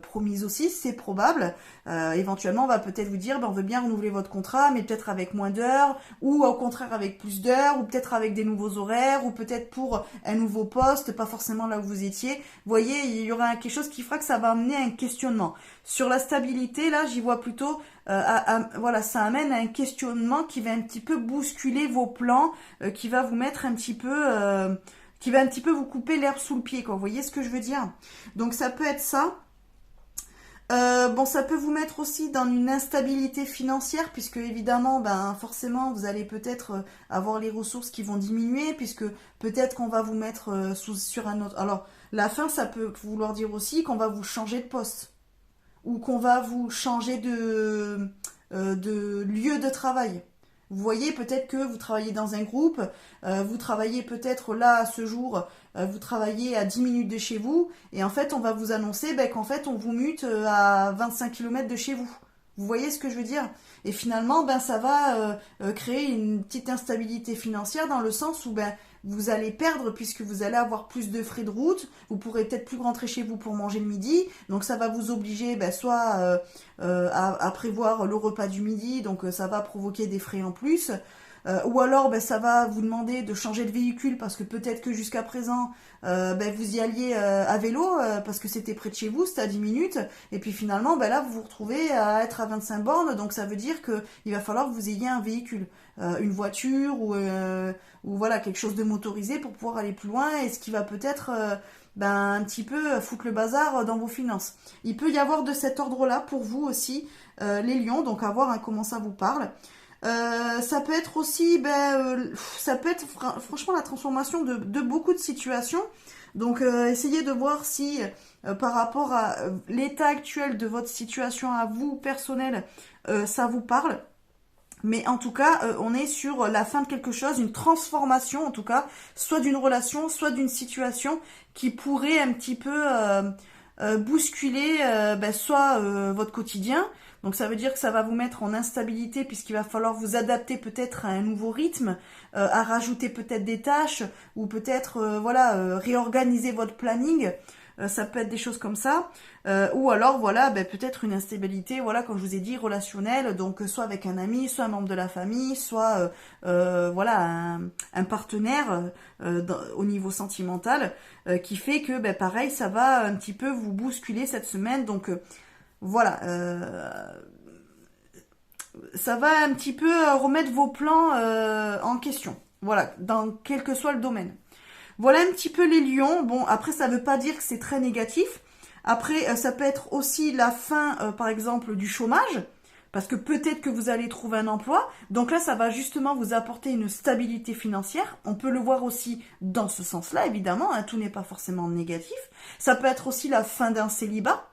promise aussi, c'est probable. Éventuellement on va peut-être vous dire on veut bien renouveler votre contrat mais peut-être avec moins d'heures, ou au contraire avec plus d'heures, ou peut-être avec des nouveaux horaires, ou peut-être pour un nouveau poste, pas forcément là où vous étiez. Vous voyez, il y aura quelque chose qui fera que ça va amener à un questionnement. Sur la stabilité, là j'y vois plutôt voilà, ça amène à un questionnement qui va un petit peu bousculer vos plans, qui va vous mettre un petit peu qui va un petit peu vous couper l'herbe sous le pied, quoi. Vous voyez ce que je veux dire? Donc ça peut être ça. Bon, ça peut vous mettre aussi dans une instabilité financière, puisque évidemment, ben forcément, vous allez peut-être avoir les ressources qui vont diminuer, puisque peut-être qu'on va vous mettre sur un autre. Alors, la fin, ça peut vouloir dire aussi qu'on va vous changer de poste, ou qu'on va vous changer de lieu de travail. Vous voyez, peut-être que vous travaillez dans un groupe, vous travaillez peut-être là, à ce jour, vous travaillez à 10 minutes de chez vous, et en fait, on va vous annoncer qu'en fait, on vous mute à 25 km de chez vous. Vous voyez ce que je veux dire? Et finalement, ça va créer une petite instabilité financière, dans le sens où vous allez perdre, puisque vous allez avoir plus de frais de route, vous pourrez peut-être plus rentrer chez vous pour manger le midi, donc ça va vous obliger soit à prévoir le repas du midi, donc ça va provoquer des frais en plus. ou alors ça va vous demander de changer de véhicule parce que peut-être que jusqu'à présent vous y alliez à vélo parce que c'était près de chez vous, c'était à 10 minutes, et puis finalement là vous vous retrouvez à être à 25 bornes, donc ça veut dire que il va falloir que vous ayez un véhicule, une voiture ou voilà quelque chose de motorisé pour pouvoir aller plus loin, et ce qui va peut-être un petit peu foutre le bazar dans vos finances. Il peut y avoir de cet ordre-là pour vous aussi, les lions, donc à voir comment ça vous parle. Ça peut être aussi, ça peut être franchement la transformation de beaucoup de situations. Donc essayez de voir si par rapport à l'état actuel de votre situation à vous personnelle, ça vous parle. Mais en tout cas, on est sur la fin de quelque chose, une transformation en tout cas, soit d'une relation, soit d'une situation qui pourrait un petit peu bousculer soit votre quotidien. Donc ça veut dire que ça va vous mettre en instabilité puisqu'il va falloir vous adapter peut-être à un nouveau rythme, à rajouter peut-être des tâches ou peut-être réorganiser votre planning. Ça peut être des choses comme ça, ou alors peut-être une instabilité, comme je vous ai dit, relationnelle, donc soit avec un ami, soit un membre de la famille, soit un partenaire au niveau sentimental, qui fait que pareil, ça va un petit peu vous bousculer cette semaine. Donc ça va un petit peu remettre vos plans en question, dans quel que soit le domaine. Voilà un petit peu les lions. Bon, après, ça veut pas dire que c'est très négatif. Après, ça peut être aussi la fin, par exemple, du chômage, parce que peut-être que vous allez trouver un emploi. Donc là, ça va justement vous apporter une stabilité financière. On peut le voir aussi dans ce sens-là, évidemment. Tout n'est pas forcément négatif. Ça peut être aussi la fin d'un célibat.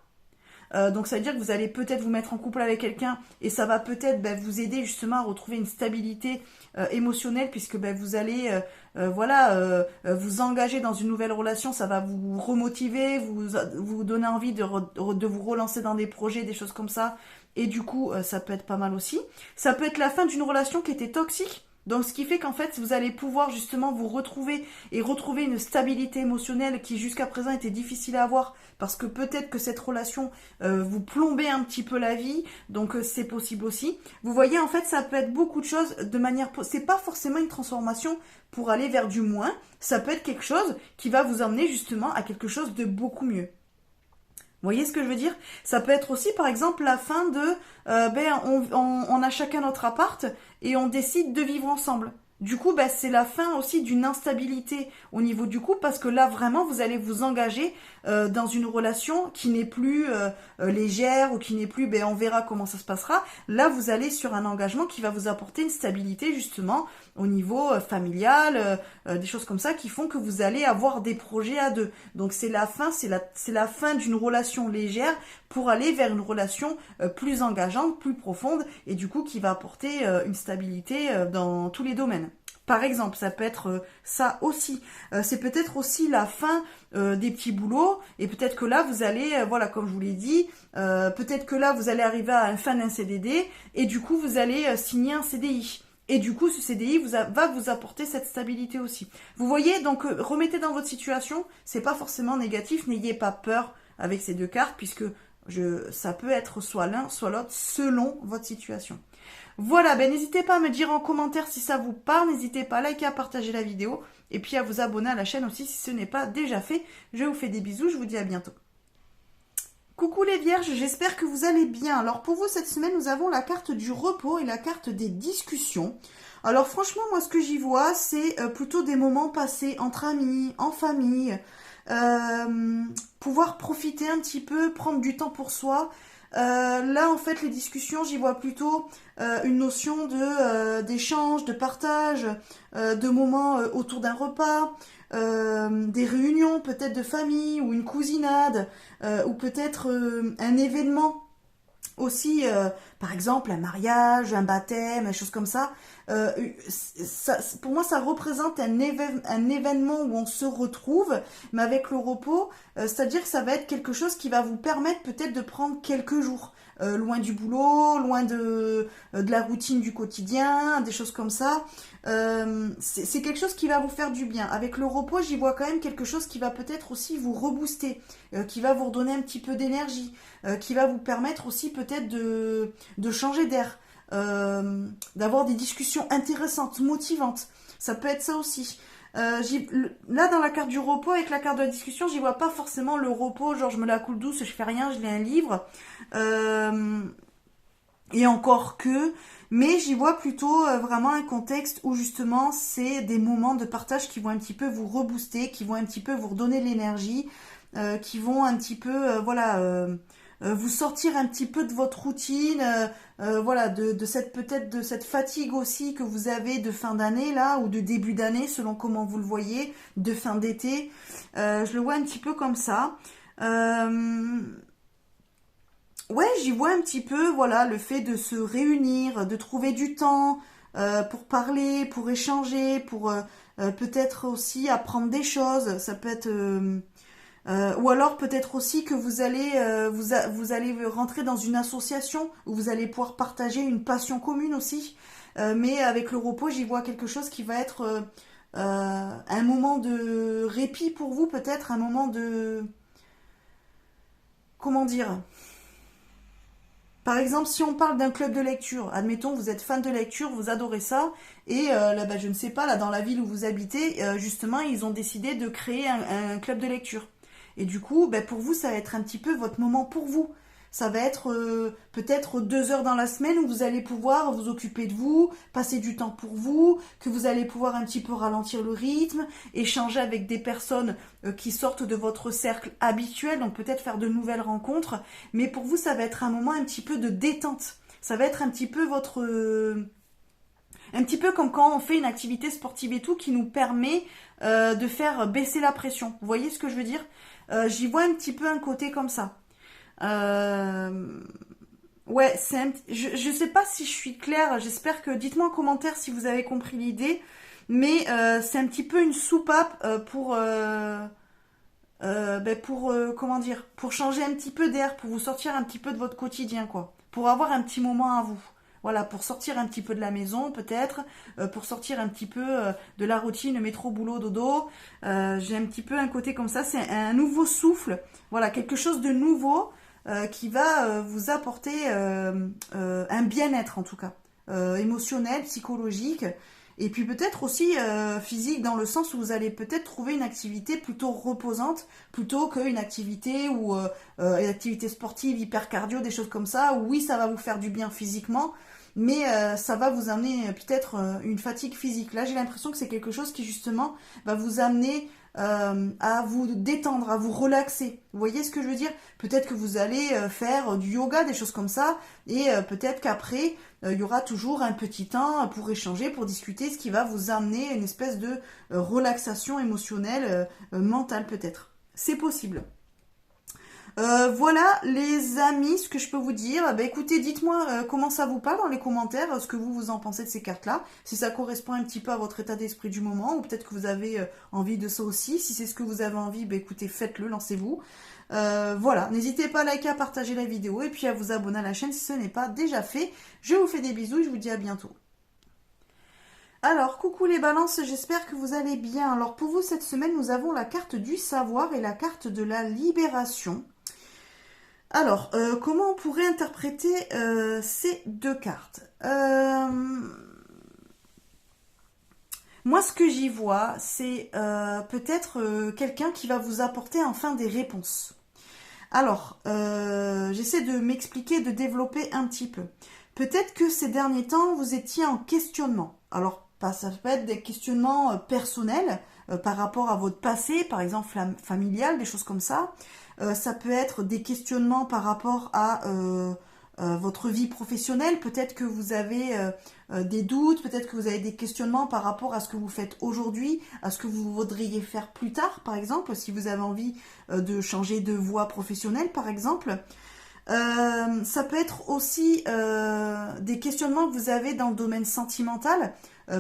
Donc ça veut dire que vous allez peut-être vous mettre en couple avec quelqu'un et ça va peut-être vous aider justement à retrouver une stabilité émotionnelle, puisque vous allez vous engager dans une nouvelle relation. Ça va vous remotiver, vous donner envie de vous relancer dans des projets, des choses comme ça, et du coup ça peut être pas mal aussi. Ça peut être la fin d'une relation qui était toxique. Donc ce qui fait qu'en fait vous allez pouvoir justement vous retrouver et retrouver une stabilité émotionnelle qui jusqu'à présent était difficile à avoir, parce que peut-être que cette relation vous plombait un petit peu la vie, donc c'est possible aussi. Vous voyez, en fait ça peut être beaucoup de choses de manière, c'est pas forcément une transformation pour aller vers du moins, ça peut être quelque chose qui va vous emmener justement à quelque chose de beaucoup mieux. Vous voyez ce que je veux dire? Ça peut être aussi, par exemple, la fin de, on a chacun notre appart et on décide de vivre ensemble. Du coup, c'est la fin aussi d'une instabilité au niveau du couple, parce que là, vraiment, vous allez vous engager dans une relation qui n'est plus légère, ou qui n'est plus, on verra comment ça se passera. Là, vous allez sur un engagement qui va vous apporter une stabilité, justement, au niveau familial, des choses comme ça qui font que vous allez avoir des projets à deux. Donc c'est la fin, c'est la fin d'une relation légère pour aller vers une relation plus engageante, plus profonde, et du coup qui va apporter une stabilité dans tous les domaines. Par exemple, ça peut être ça aussi. C'est peut-être aussi la fin des petits boulots, et peut-être que là vous allez, comme je vous l'ai dit, peut-être que là vous allez arriver à la fin d'un CDD, et du coup vous allez signer un CDI. Et du coup, ce CDI va vous apporter cette stabilité aussi. Vous voyez, donc remettez dans votre situation, c'est pas forcément négatif, n'ayez pas peur avec ces deux cartes, puisque ça peut être soit l'un, soit l'autre, selon votre situation. Voilà, n'hésitez pas à me dire en commentaire si ça vous parle, n'hésitez pas à liker, à partager la vidéo, et puis à vous abonner à la chaîne aussi si ce n'est pas déjà fait. Je vous fais des bisous, je vous dis à bientôt. Coucou les vierges, j'espère que vous allez bien. Alors pour vous cette semaine, nous avons la carte du repos et la carte des discussions. Alors franchement, moi ce que j'y vois, c'est plutôt des moments passés entre amis, en famille, pouvoir profiter un petit peu, prendre du temps pour soi. Là en fait les discussions, j'y vois plutôt une notion d'échange, de partage, de moments autour d'un repas, des réunions peut-être de famille, ou une cousinade, ou peut-être un événement aussi, par exemple un mariage, un baptême, des choses comme ça. Pour moi ça représente un événement où on se retrouve, mais avec le repos, c'est-à-dire que ça va être quelque chose qui va vous permettre peut-être de prendre quelques jours loin du boulot, loin de la routine du quotidien, des choses comme ça. C'est quelque chose qui va vous faire du bien. Avec le repos, j'y vois quand même quelque chose qui va peut-être aussi vous rebooster, qui va vous redonner un petit peu d'énergie, qui va vous permettre aussi peut-être de changer d'air. d'avoir des discussions intéressantes, motivantes. Ça peut être ça aussi. Là, dans la carte du repos, avec la carte de la discussion, j'y vois pas forcément le repos, genre je me la coule douce, je fais rien, je lis un livre. Et encore que, mais j'y vois plutôt vraiment un contexte où justement c'est des moments de partage qui vont un petit peu vous rebooster, qui vont un petit peu vous redonner de l'énergie, qui vont un petit peu, vous sortir un petit peu de votre routine, voilà, de cette peut-être de cette fatigue aussi que vous avez de fin d'année là ou de début d'année selon comment vous le voyez, de fin d'été. Je le vois un petit peu comme ça. Ouais, j'y vois un petit peu, voilà, le fait de se réunir, de trouver du temps pour parler, pour échanger, pour peut-être aussi apprendre des choses. Ça peut être ou alors peut-être aussi que vous allez vous allez rentrer dans une association où vous allez pouvoir partager une passion commune aussi. Mais avec le repos, j'y vois quelque chose qui va être un moment de répit pour vous, peut-être un moment de comment dire. Par exemple, si on parle d'un club de lecture, admettons, vous êtes fan de lecture, vous adorez ça, et là, bah, je ne sais pas, là, dans la ville où vous habitez, justement, ils ont décidé de créer un club de lecture. Et du coup, bah, pour vous, ça va être un petit peu votre moment pour vous. Ça va être peut-être 2 heures dans la semaine où vous allez pouvoir vous occuper de vous, passer du temps pour vous, que vous allez pouvoir un petit peu ralentir le rythme, échanger avec des personnes qui sortent de votre cercle habituel, donc peut-être faire de nouvelles rencontres. Mais pour vous, ça va être un moment un petit peu de détente. Ça va être un petit peu votre... un petit peu comme quand on fait une activité sportive et tout qui nous permet de faire baisser la pression. Vous voyez ce que je veux dire? J'y vois un petit peu un côté comme ça. Ouais, je sais pas si je suis claire. J'espère que dites-moi en commentaire si vous avez compris l'idée. Mais c'est un petit peu une soupape comment dire, pour changer un petit peu d'air, pour vous sortir un petit peu de votre quotidien, quoi. Pour avoir un petit moment à vous. Voilà, pour sortir un petit peu de la maison, peut-être, pour sortir un petit peu de la routine, métro, boulot, dodo. J'ai un petit peu un côté comme ça, c'est un nouveau souffle. Voilà, quelque chose de nouveau qui va vous apporter un bien-être, en tout cas. Émotionnel, psychologique. Et puis peut-être aussi physique dans le sens où vous allez peut-être trouver une activité plutôt reposante plutôt qu'une activité ou une activité sportive hyper cardio, des choses comme ça. Où oui, ça va vous faire du bien physiquement, mais ça va vous amener peut-être une fatigue physique. Là, j'ai l'impression que c'est quelque chose qui justement va vous amener à vous détendre, à vous relaxer. Vous voyez ce que je veux dire? Peut-être que vous allez faire du yoga, des choses comme ça, et peut-être qu'après, il y aura toujours un petit temps pour échanger, pour discuter, ce qui va vous amener une espèce de relaxation émotionnelle, mentale peut-être. C'est possible. Voilà les amis, ce que je peux vous dire. Bah, écoutez, dites-moi comment ça vous parle dans les commentaires, ce que vous en pensez de ces cartes-là, si ça correspond un petit peu à votre état d'esprit du moment, ou peut-être que vous avez envie de ça aussi. Si c'est ce que vous avez envie, bah, écoutez, faites-le, lancez-vous. Voilà, n'hésitez pas à liker, à partager la vidéo, et puis à vous abonner à la chaîne si ce n'est pas déjà fait. Je vous fais des bisous et je vous dis à bientôt. Alors, coucou les balances, j'espère que vous allez bien. Alors pour vous, cette semaine, nous avons la carte du savoir et la carte de la libération. Alors, comment on pourrait interpréter ces deux cartes? Moi, ce que j'y vois, c'est peut-être quelqu'un qui va vous apporter enfin des réponses. Alors, j'essaie de m'expliquer, de développer un petit peu. Peut-être que ces derniers temps, vous étiez en questionnement. Alors, ça peut être des questionnements personnels par rapport à votre passé, par exemple familial, des choses comme ça. Ça peut être des questionnements par rapport à votre vie professionnelle. Peut-être que vous avez des doutes, peut-être que vous avez des questionnements par rapport à ce que vous faites aujourd'hui, à ce que vous voudriez faire plus tard, par exemple, si vous avez envie de changer de voie professionnelle, par exemple. Ça peut être aussi des questionnements que vous avez dans le domaine sentimental.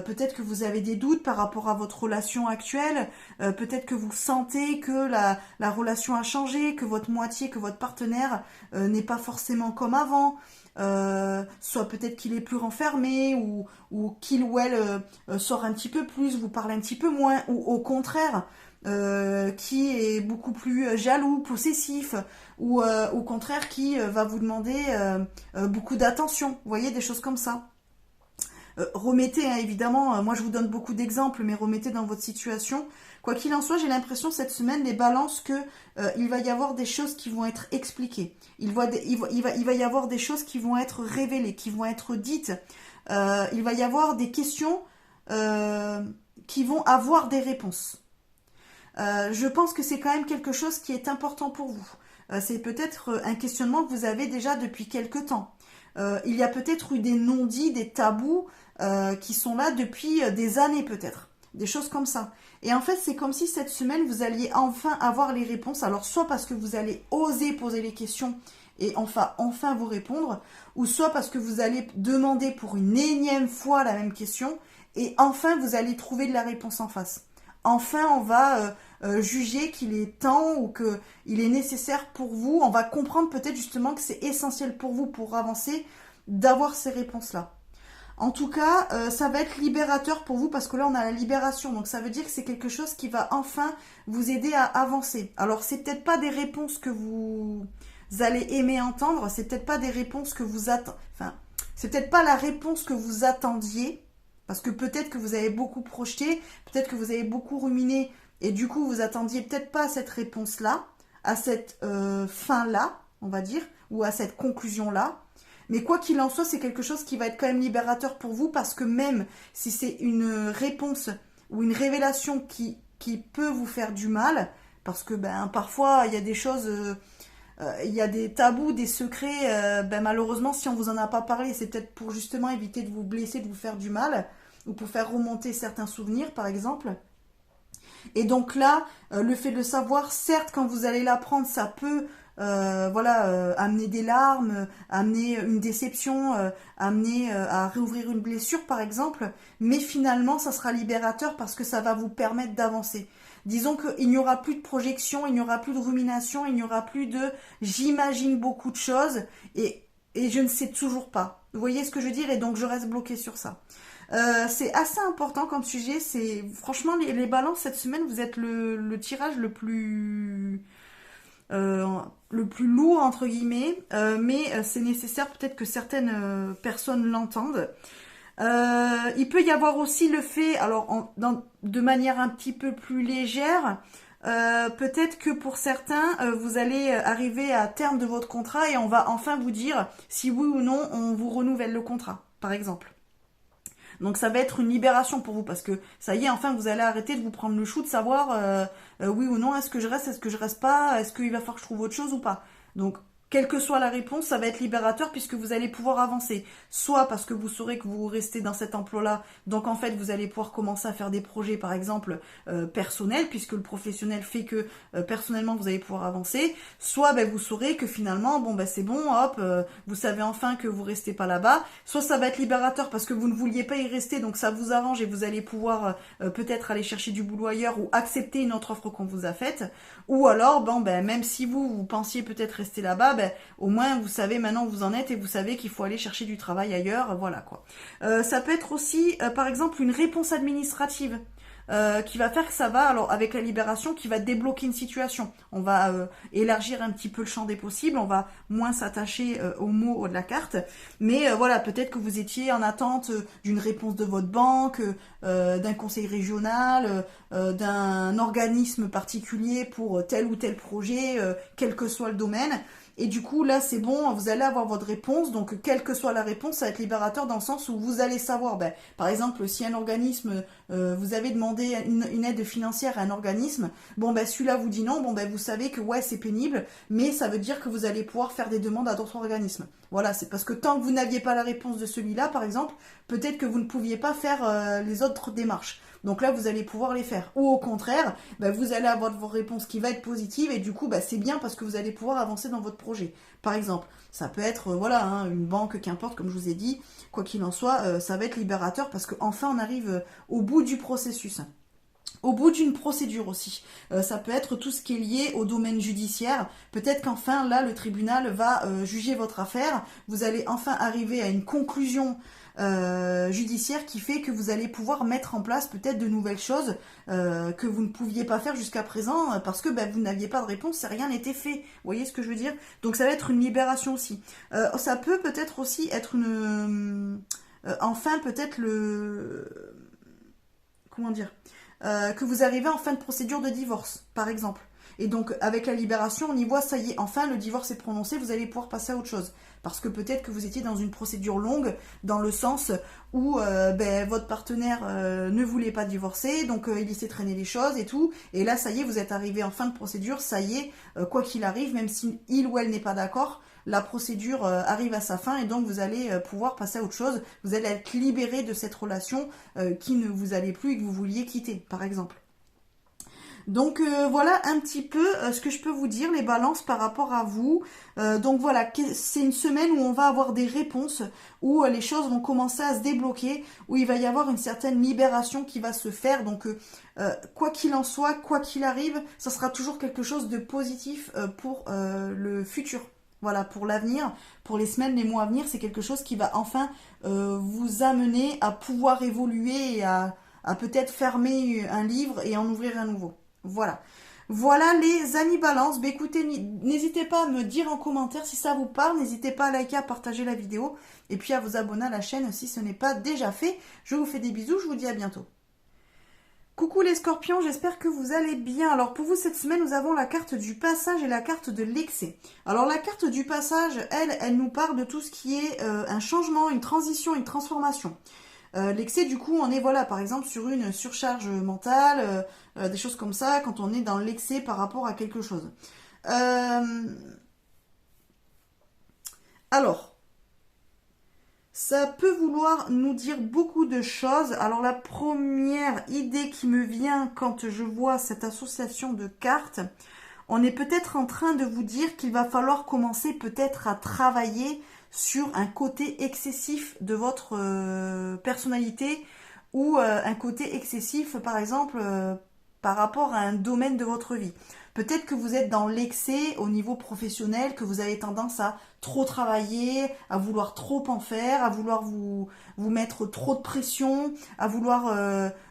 Peut-être que vous avez des doutes par rapport à votre relation actuelle. Peut-être que vous sentez que la relation a changé, que votre moitié, que votre partenaire n'est pas forcément comme avant. Soit peut-être qu'il est plus renfermé ou qu'il ou elle sort un petit peu plus, vous parle un petit peu moins, ou au contraire, qui est beaucoup plus jaloux, possessif, ou au contraire qui va vous demander beaucoup d'attention. Vous voyez, des choses comme ça. Remettez, hein, évidemment, moi je vous donne beaucoup d'exemples, mais remettez dans votre situation. Quoi qu'il en soit, j'ai l'impression cette semaine, les balances, que il va y avoir des choses qui vont être expliquées. Il va y avoir des choses qui vont être révélées, qui vont être dites. Il va y avoir des questions qui vont avoir des réponses. Je pense que c'est quand même quelque chose qui est important pour vous. C'est peut-être un questionnement que vous avez déjà depuis quelque temps. Il y a peut-être eu des non-dits, des tabous qui sont là depuis des années peut-être. Des choses comme ça. Et en fait, c'est comme si cette semaine, vous alliez enfin avoir les réponses. Alors, soit parce que vous allez oser poser les questions et enfin vous répondre, ou soit parce que vous allez demander pour une énième fois la même question et enfin vous allez trouver de la réponse en face. Enfin, on va juger qu'il est temps ou qu'il est nécessaire pour vous. On va comprendre peut-être justement que c'est essentiel pour vous, pour avancer, d'avoir ces réponses-là. En tout cas, ça va être libérateur pour vous parce que là, on a la libération. Donc, ça veut dire que c'est quelque chose qui va enfin vous aider à avancer. Alors, c'est peut-être pas des réponses que vous allez aimer entendre. C'est peut-être pas des réponses que vous attendez. Enfin, c'est peut-être pas la réponse que vous attendiez. Parce que peut-être que vous avez beaucoup projeté, peut-être que vous avez beaucoup ruminé, et du coup, vous attendiez peut-être pas à cette réponse-là, à cette fin-là, on va dire, ou à cette conclusion-là. Mais quoi qu'il en soit, c'est quelque chose qui va être quand même libérateur pour vous, parce que même si c'est une réponse ou une révélation qui peut vous faire du mal, parce que parfois, il y a des choses... il y a des tabous, des secrets, malheureusement, si on vous en a pas parlé, c'est peut-être pour justement éviter de vous blesser, de vous faire du mal, ou pour faire remonter certains souvenirs, par exemple. Et donc là, le fait de le savoir, certes, quand vous allez l'apprendre, ça peut amener des larmes, amener une déception, amener à réouvrir une blessure, par exemple, mais finalement, ça sera libérateur parce que ça va vous permettre d'avancer. Disons qu'il n'y aura plus de projection, il n'y aura plus de rumination, il n'y aura plus de j'imagine beaucoup de choses et je ne sais toujours pas. Vous voyez ce que je veux dire? Et donc je reste bloquée sur ça. C'est assez important comme sujet. C'est franchement les balances cette semaine, vous êtes le tirage le plus lourd entre guillemets, mais c'est nécessaire peut-être que certaines personnes l'entendent. Il peut y avoir aussi le fait, alors de manière un petit peu plus légère, peut-être que pour certains, vous allez arriver à terme de votre contrat et on va enfin vous dire si oui ou non on vous renouvelle le contrat, par exemple. Donc ça va être une libération pour vous parce que ça y est, enfin vous allez arrêter de vous prendre le chou de savoir oui ou non, est-ce que je reste pas, est-ce qu'il va falloir que je trouve autre chose ou pas. Donc quelle que soit la réponse, ça va être libérateur puisque vous allez pouvoir avancer. Soit parce que vous saurez que vous restez dans cet emploi-là, donc en fait vous allez pouvoir commencer à faire des projets par exemple personnels, puisque le professionnel fait que personnellement vous allez pouvoir avancer. Soit vous saurez que finalement, c'est bon, hop, vous savez enfin que vous restez pas là-bas. Soit ça va être libérateur parce que vous ne vouliez pas y rester, donc ça vous arrange et vous allez pouvoir peut-être aller chercher du boulot ailleurs ou accepter une autre offre qu'on vous a faite. Ou alors, même si vous pensiez peut-être rester là-bas, au moins vous savez maintenant où vous en êtes et vous savez qu'il faut aller chercher du travail ailleurs, voilà quoi. Ça peut être aussi, par exemple, une réponse administrative. Qui va faire que ça va, alors avec la libération, qui va débloquer une situation. On va élargir un petit peu le champ des possibles, on va moins s'attacher aux mots de la carte, mais voilà, peut-être que vous étiez en attente d'une réponse de votre banque, d'un conseil régional, d'un organisme particulier pour tel ou tel projet, quel que soit le domaine. Et du coup, là, c'est bon, vous allez avoir votre réponse. Donc, quelle que soit la réponse, ça va être libérateur dans le sens où vous allez savoir, par exemple, si un organisme, vous avez demandé une aide financière à un organisme, celui-là vous dit non, vous savez que ouais, c'est pénible, mais ça veut dire que vous allez pouvoir faire des demandes à d'autres organismes. Voilà, c'est parce que tant que vous n'aviez pas la réponse de celui-là, par exemple, peut-être que vous ne pouviez pas faire les autres démarches. Donc là, vous allez pouvoir les faire. Ou au contraire, vous allez avoir votre réponse qui va être positive et du coup, c'est bien parce que vous allez pouvoir avancer dans votre projet. Par exemple, ça peut être, une banque, qu'importe, comme je vous ai dit, quoi qu'il en soit, ça va être libérateur parce qu'enfin, on arrive au bout du processus. Au bout d'une procédure aussi. Ça peut être tout ce qui est lié au domaine judiciaire. Peut-être qu'enfin, là, le tribunal va juger votre affaire. Vous allez enfin arriver à une conclusion judiciaire qui fait que vous allez pouvoir mettre en place peut-être de nouvelles choses que vous ne pouviez pas faire jusqu'à présent parce que vous n'aviez pas de réponse et rien n'était fait. Vous voyez ce que je veux dire? Donc ça va être une libération aussi. Ça peut peut-être aussi être une... enfin peut-être le... Comment dire? Que vous arrivez en fin de procédure de divorce, par exemple. Et donc, avec la libération, on y voit, ça y est, enfin, le divorce est prononcé, vous allez pouvoir passer à autre chose. Parce que peut-être que vous étiez dans une procédure longue, dans le sens où votre partenaire ne voulait pas divorcer, donc il laissait traîner les choses et tout. Et là, ça y est, vous êtes arrivé en fin de procédure, ça y est, quoi qu'il arrive, même si il ou elle n'est pas d'accord, la procédure arrive à sa fin et donc vous allez pouvoir passer à autre chose. Vous allez être libéré de cette relation qui ne vous allait plus et que vous vouliez quitter, par exemple. Donc voilà un petit peu ce que je peux vous dire, les balances par rapport à vous. Donc voilà, c'est une semaine où on va avoir des réponses, où les choses vont commencer à se débloquer, où il va y avoir une certaine libération qui va se faire. Donc quoi qu'il en soit, quoi qu'il arrive, ça sera toujours quelque chose de positif pour le futur. Voilà, pour l'avenir, pour les semaines, les mois à venir, c'est quelque chose qui va enfin vous amener à pouvoir évoluer et à peut-être fermer un livre et en ouvrir un nouveau. Voilà. Voilà les amis balance. Écoutez, n'hésitez pas à me dire en commentaire si ça vous parle. N'hésitez pas à liker, à partager la vidéo. Et puis à vous abonner à la chaîne si ce n'est pas déjà fait. Je vous fais des bisous. Je vous dis à bientôt. Coucou les scorpions, j'espère que vous allez bien. Alors pour vous cette semaine, nous avons la carte du passage et la carte de l'excès. Alors la carte du passage, elle nous parle de tout ce qui est un changement, une transition, une transformation. L'excès, du coup, on est, voilà, par exemple, sur une surcharge mentale, des choses comme ça, quand on est dans l'excès par rapport à quelque chose. Alors, ça peut vouloir nous dire beaucoup de choses. Alors, la première idée qui me vient quand je vois cette association de cartes, on est peut-être en train de vous dire qu'il va falloir commencer peut-être à travailler sur un côté excessif de votre personnalité ou un côté excessif, par exemple, par rapport à un domaine de votre vie. Peut-être que vous êtes dans l'excès au niveau professionnel, que vous avez tendance à trop travailler, à vouloir trop en faire, à vouloir vous mettre trop de pression, à vouloir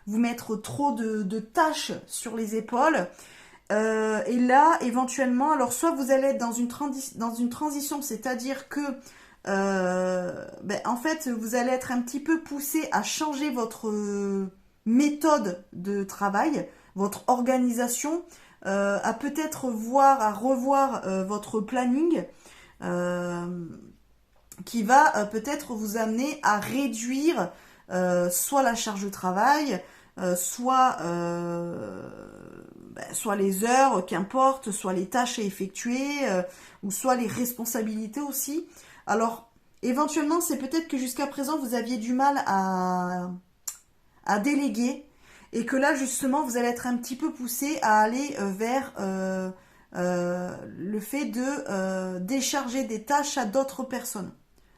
vous mettre trop de tâches sur les épaules. Et là, éventuellement, alors soit vous allez être dans une transition, c'est-à-dire que en fait, vous allez être un petit peu poussé à changer votre méthode de travail, votre organisation, à peut-être à revoir votre planning, qui va peut-être vous amener à réduire soit la charge de travail, soit les heures, qu'importe, soit les tâches à effectuer, ou soit les responsabilités aussi. Alors, éventuellement, c'est peut-être que jusqu'à présent, vous aviez du mal à déléguer, et que là, justement, vous allez être un petit peu poussé à aller vers le fait de décharger des tâches à d'autres personnes.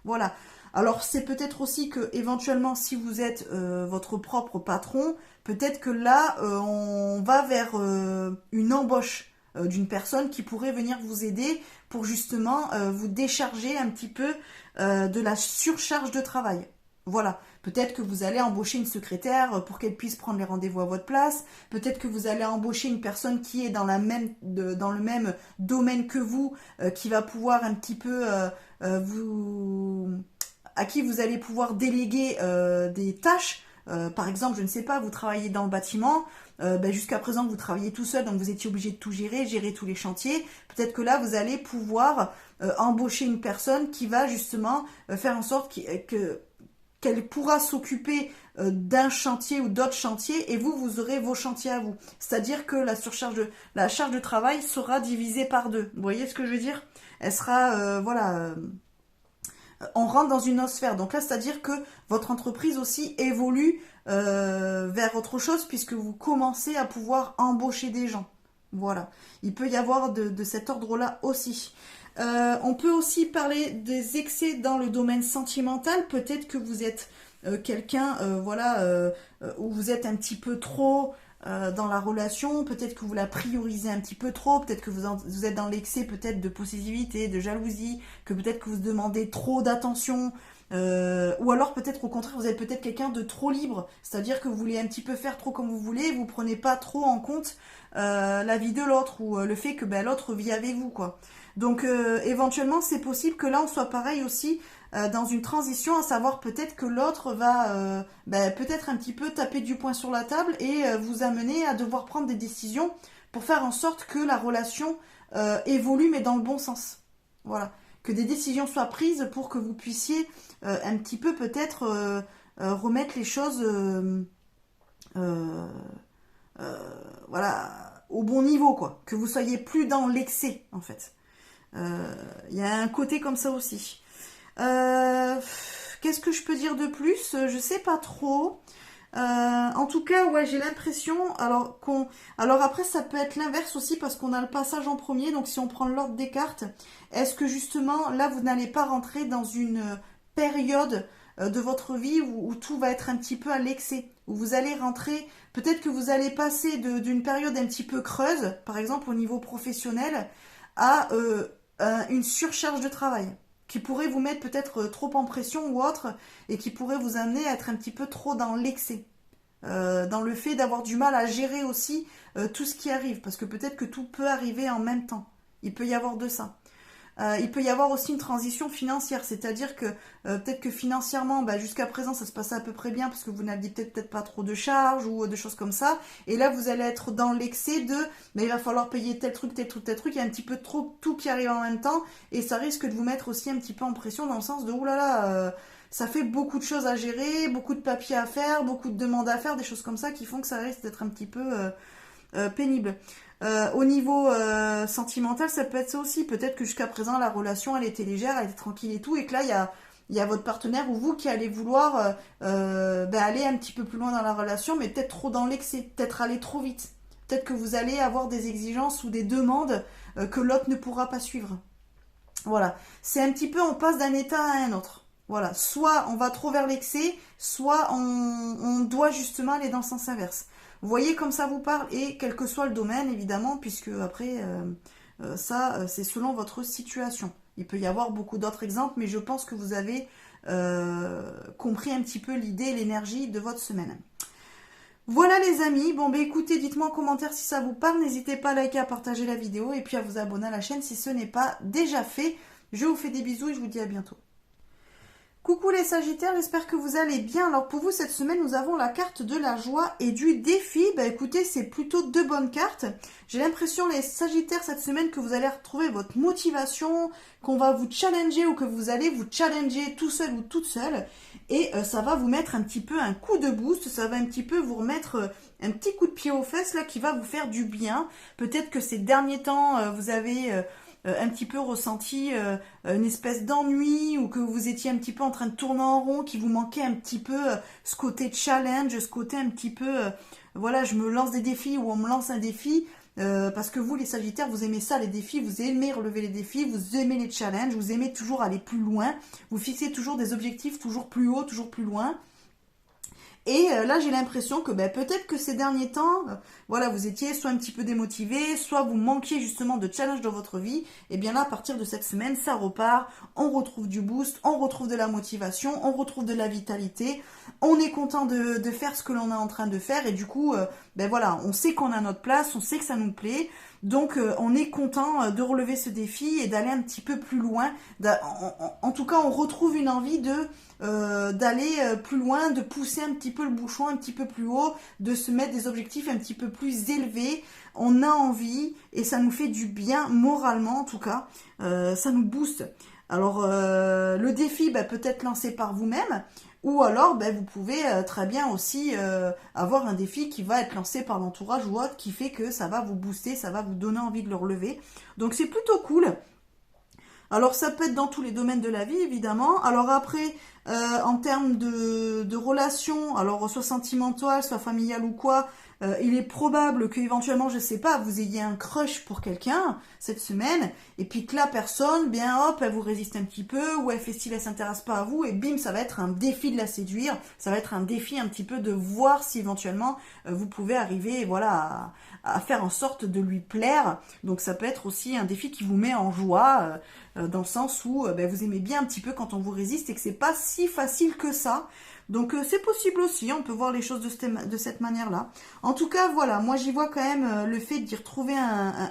Voilà. Alors, c'est peut-être aussi que, éventuellement, si vous êtes votre propre patron, peut-être que là, on va vers une embauche d'une personne qui pourrait venir vous aider pour justement vous décharger un petit peu de la surcharge de travail. Voilà, peut-être que vous allez embaucher une secrétaire pour qu'elle puisse prendre les rendez-vous à votre place. Peut-être que vous allez embaucher une personne qui est dans le même domaine que vous, qui va pouvoir un petit peu à qui vous allez pouvoir déléguer des tâches. Par exemple, je ne sais pas, vous travaillez dans le bâtiment, jusqu'à présent vous travaillez tout seul, donc vous étiez obligé de tout gérer tous les chantiers. Peut-être que là, vous allez pouvoir embaucher une personne qui va justement faire en sorte qu'elle pourra s'occuper d'un chantier ou d'autres chantiers, et vous aurez vos chantiers à vous. C'est-à-dire que la charge de travail sera divisée par deux. Vous voyez ce que je veux dire? Elle sera, on rentre dans une autre sphère. Donc là, c'est-à-dire que votre entreprise aussi évolue vers autre chose, puisque vous commencez à pouvoir embaucher des gens. Voilà. Il peut y avoir de cet ordre-là aussi. On peut aussi parler des excès dans le domaine sentimental. Peut-être que vous êtes quelqu'un, où vous êtes un petit peu trop dans la relation, peut-être que vous la priorisez un petit peu trop, peut-être que vous êtes dans l'excès peut-être de possessivité, de jalousie, que peut-être que vous demandez trop d'attention, ou alors peut-être au contraire vous êtes peut-être quelqu'un de trop libre, c'est-à-dire que vous voulez un petit peu faire trop comme vous voulez, vous prenez pas trop en compte la vie de l'autre ou le fait que l'autre vit avec vous, quoi. Donc éventuellement c'est possible que là on soit pareil aussi dans une transition, à savoir peut-être que l'autre va peut-être un petit peu taper du poing sur la table et vous amener à devoir prendre des décisions pour faire en sorte que la relation évolue mais dans le bon sens. Voilà. Que des décisions soient prises pour que vous puissiez un petit peu peut-être remettre les choses voilà, au bon niveau, quoi. Que vous soyez plus dans l'excès, en fait. Il y a un côté comme ça aussi. Qu'est-ce que je peux dire de plus? Je sais pas trop. En tout cas, ouais, j'ai l'impression, alors après ça peut être l'inverse aussi parce qu'on a le passage en premier, donc si on prend l'ordre des cartes, est-ce que justement là vous n'allez pas rentrer dans une période de votre vie où tout va être un petit peu à l'excès, où vous allez rentrer, peut-être que vous allez passer d'une période un petit peu creuse, par exemple au niveau professionnel, à une surcharge de travail qui pourrait vous mettre peut-être trop en pression ou autre, et qui pourrait vous amener à être un petit peu trop dans l'excès. Dans le fait d'avoir du mal à gérer aussi tout ce qui arrive, parce que peut-être que tout peut arriver en même temps. Il peut y avoir de ça. Il peut y avoir aussi une transition financière, c'est-à-dire que peut-être que financièrement, jusqu'à présent, ça se passait à peu près bien parce que vous n'aviez peut-être pas trop de charges ou de choses comme ça. Et là, vous allez être dans l'excès de, il va falloir payer tel truc, tel truc, tel truc. Il y a un petit peu trop tout qui arrive en même temps et ça risque de vous mettre aussi un petit peu en pression dans le sens de oulala. Ça fait beaucoup de choses à gérer, beaucoup de papiers à faire, beaucoup de demandes à faire, des choses comme ça qui font que ça risque d'être un petit peu pénible. Au niveau sentimental, ça peut être ça aussi. Peut-être que jusqu'à présent, la relation, elle était légère, elle était tranquille et tout, et que là, il y a votre partenaire ou vous qui allez vouloir aller un petit peu plus loin dans la relation, mais peut-être trop dans l'excès, peut-être aller trop vite. Peut-être que vous allez avoir des exigences ou des demandes que l'autre ne pourra pas suivre. Voilà. C'est un petit peu, on passe d'un état à un autre. Voilà, soit on va trop vers l'excès, soit on doit justement aller dans le sens inverse. Vous voyez comme ça vous parle, et quel que soit le domaine évidemment, puisque après ça c'est selon votre situation. Il peut y avoir beaucoup d'autres exemples, mais je pense que vous avez compris un petit peu l'idée et l'énergie de votre semaine. Voilà les amis, bon écoutez, dites-moi en commentaire si ça vous parle, n'hésitez pas à liker, à partager la vidéo et puis à vous abonner à la chaîne si ce n'est pas déjà fait. Je vous fais des bisous et je vous dis à bientôt. Coucou les Sagittaires, j'espère que vous allez bien. Alors pour vous cette semaine nous avons la carte de la joie et du défi. Écoutez, c'est plutôt deux bonnes cartes. J'ai l'impression les Sagittaires cette semaine que vous allez retrouver votre motivation, qu'on va vous challenger ou que vous allez vous challenger tout seul ou toute seule. Et ça va vous mettre un petit peu un coup de boost, ça va un petit peu vous remettre un petit coup de pied aux fesses là qui va vous faire du bien. Peut-être que ces derniers temps vous avez un petit peu ressenti une espèce d'ennui ou que vous étiez un petit peu en train de tourner en rond, qui vous manquait un petit peu ce côté challenge, ce côté un petit peu voilà, je me lance des défis ou on me lance un défi parce que vous les Sagittaires vous aimez ça, les défis, vous aimez relever les défis, vous aimez les challenges, vous aimez toujours aller plus loin, vous fixez toujours des objectifs toujours plus haut, toujours plus loin. Et là, j'ai l'impression que peut-être que ces derniers temps, voilà, vous étiez soit un petit peu démotivé, soit vous manquiez justement de challenge dans votre vie. Et bien là, à partir de cette semaine, ça repart, on retrouve du boost, on retrouve de la motivation, on retrouve de la vitalité. On est content de faire ce que l'on est en train de faire et du coup, voilà, on sait qu'on a notre place, on sait que ça nous plaît. Donc on est content de relever ce défi et d'aller un petit peu plus loin. En tout cas, on retrouve une envie d'aller plus loin, de pousser un petit peu le bouchon un petit peu plus haut, de se mettre des objectifs un petit peu plus élevés. On a envie et ça nous fait du bien moralement en tout cas. Ça nous booste. Alors le défi peut être lancé par vous-même. Ou alors, vous pouvez très bien aussi avoir un défi qui va être lancé par l'entourage ou autre, qui fait que ça va vous booster, ça va vous donner envie de le relever. Donc c'est plutôt cool. Alors ça peut être dans tous les domaines de la vie, évidemment. Alors après, en termes de relations, alors soit sentimentales, soit familiales ou quoi, Il est probable que éventuellement, je sais pas, vous ayez un crush pour quelqu'un cette semaine, et puis que la personne, bien hop, elle vous résiste un petit peu, ou elle fait style, elle s'intéresse pas à vous, et bim, ça va être un défi de la séduire, ça va être un défi un petit peu de voir si éventuellement vous pouvez arriver, voilà, à faire en sorte de lui plaire. Donc ça peut être aussi un défi qui vous met en joie, dans le sens où ben, vous aimez bien un petit peu quand on vous résiste et que c'est pas si facile que ça. Donc c'est possible aussi, on peut voir les choses de cette manière-là. En tout cas, voilà, moi j'y vois quand même le fait d'y retrouver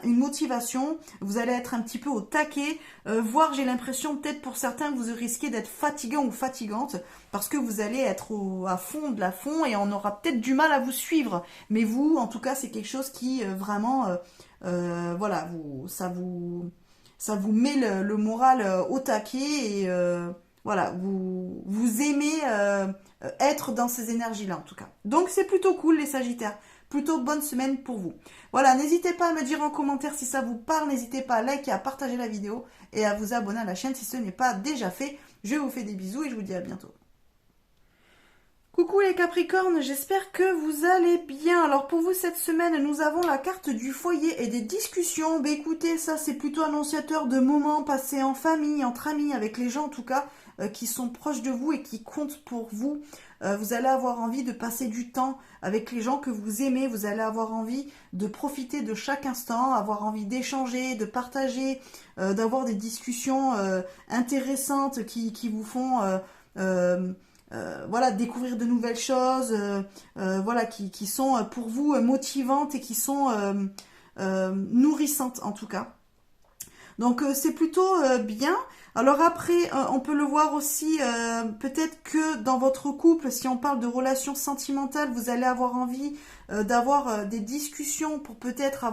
une motivation. Vous allez être un petit peu au taquet, voire j'ai l'impression peut-être pour certains que vous risquez d'être fatigant ou fatigante, parce que vous allez être à fond de la fond et on aura peut-être du mal à vous suivre. Mais vous, en tout cas, c'est quelque chose qui vraiment, voilà, ça vous met le moral au taquet et voilà, vous aimez être dans ces énergies-là en tout cas. Donc c'est plutôt cool les Sagittaires. Plutôt bonne semaine pour vous. Voilà, n'hésitez pas à me dire en commentaire si ça vous parle. N'hésitez pas à liker, à partager la vidéo et à vous abonner à la chaîne si ce n'est pas déjà fait. Je vous fais des bisous et je vous dis à bientôt. Coucou les Capricornes, j'espère que vous allez bien. Alors pour vous cette semaine, nous avons la carte du foyer et des discussions. Bah écoutez, ça c'est plutôt annonciateur de moments passés en famille, entre amis, avec les gens en tout cas, qui sont proches de vous et qui comptent pour vous. Vous allez avoir envie de passer du temps avec les gens que vous aimez. Vous allez avoir envie de profiter de chaque instant, avoir envie d'échanger, de partager, d'avoir des discussions intéressantes qui vous font... voilà, découvrir de nouvelles choses, voilà, qui sont pour vous motivantes et qui sont nourrissantes en tout cas. Donc c'est plutôt bien. Alors après, on peut le voir aussi, peut-être que dans votre couple, si on parle de relations sentimentales, vous allez avoir envie d'avoir des discussions pour peut-être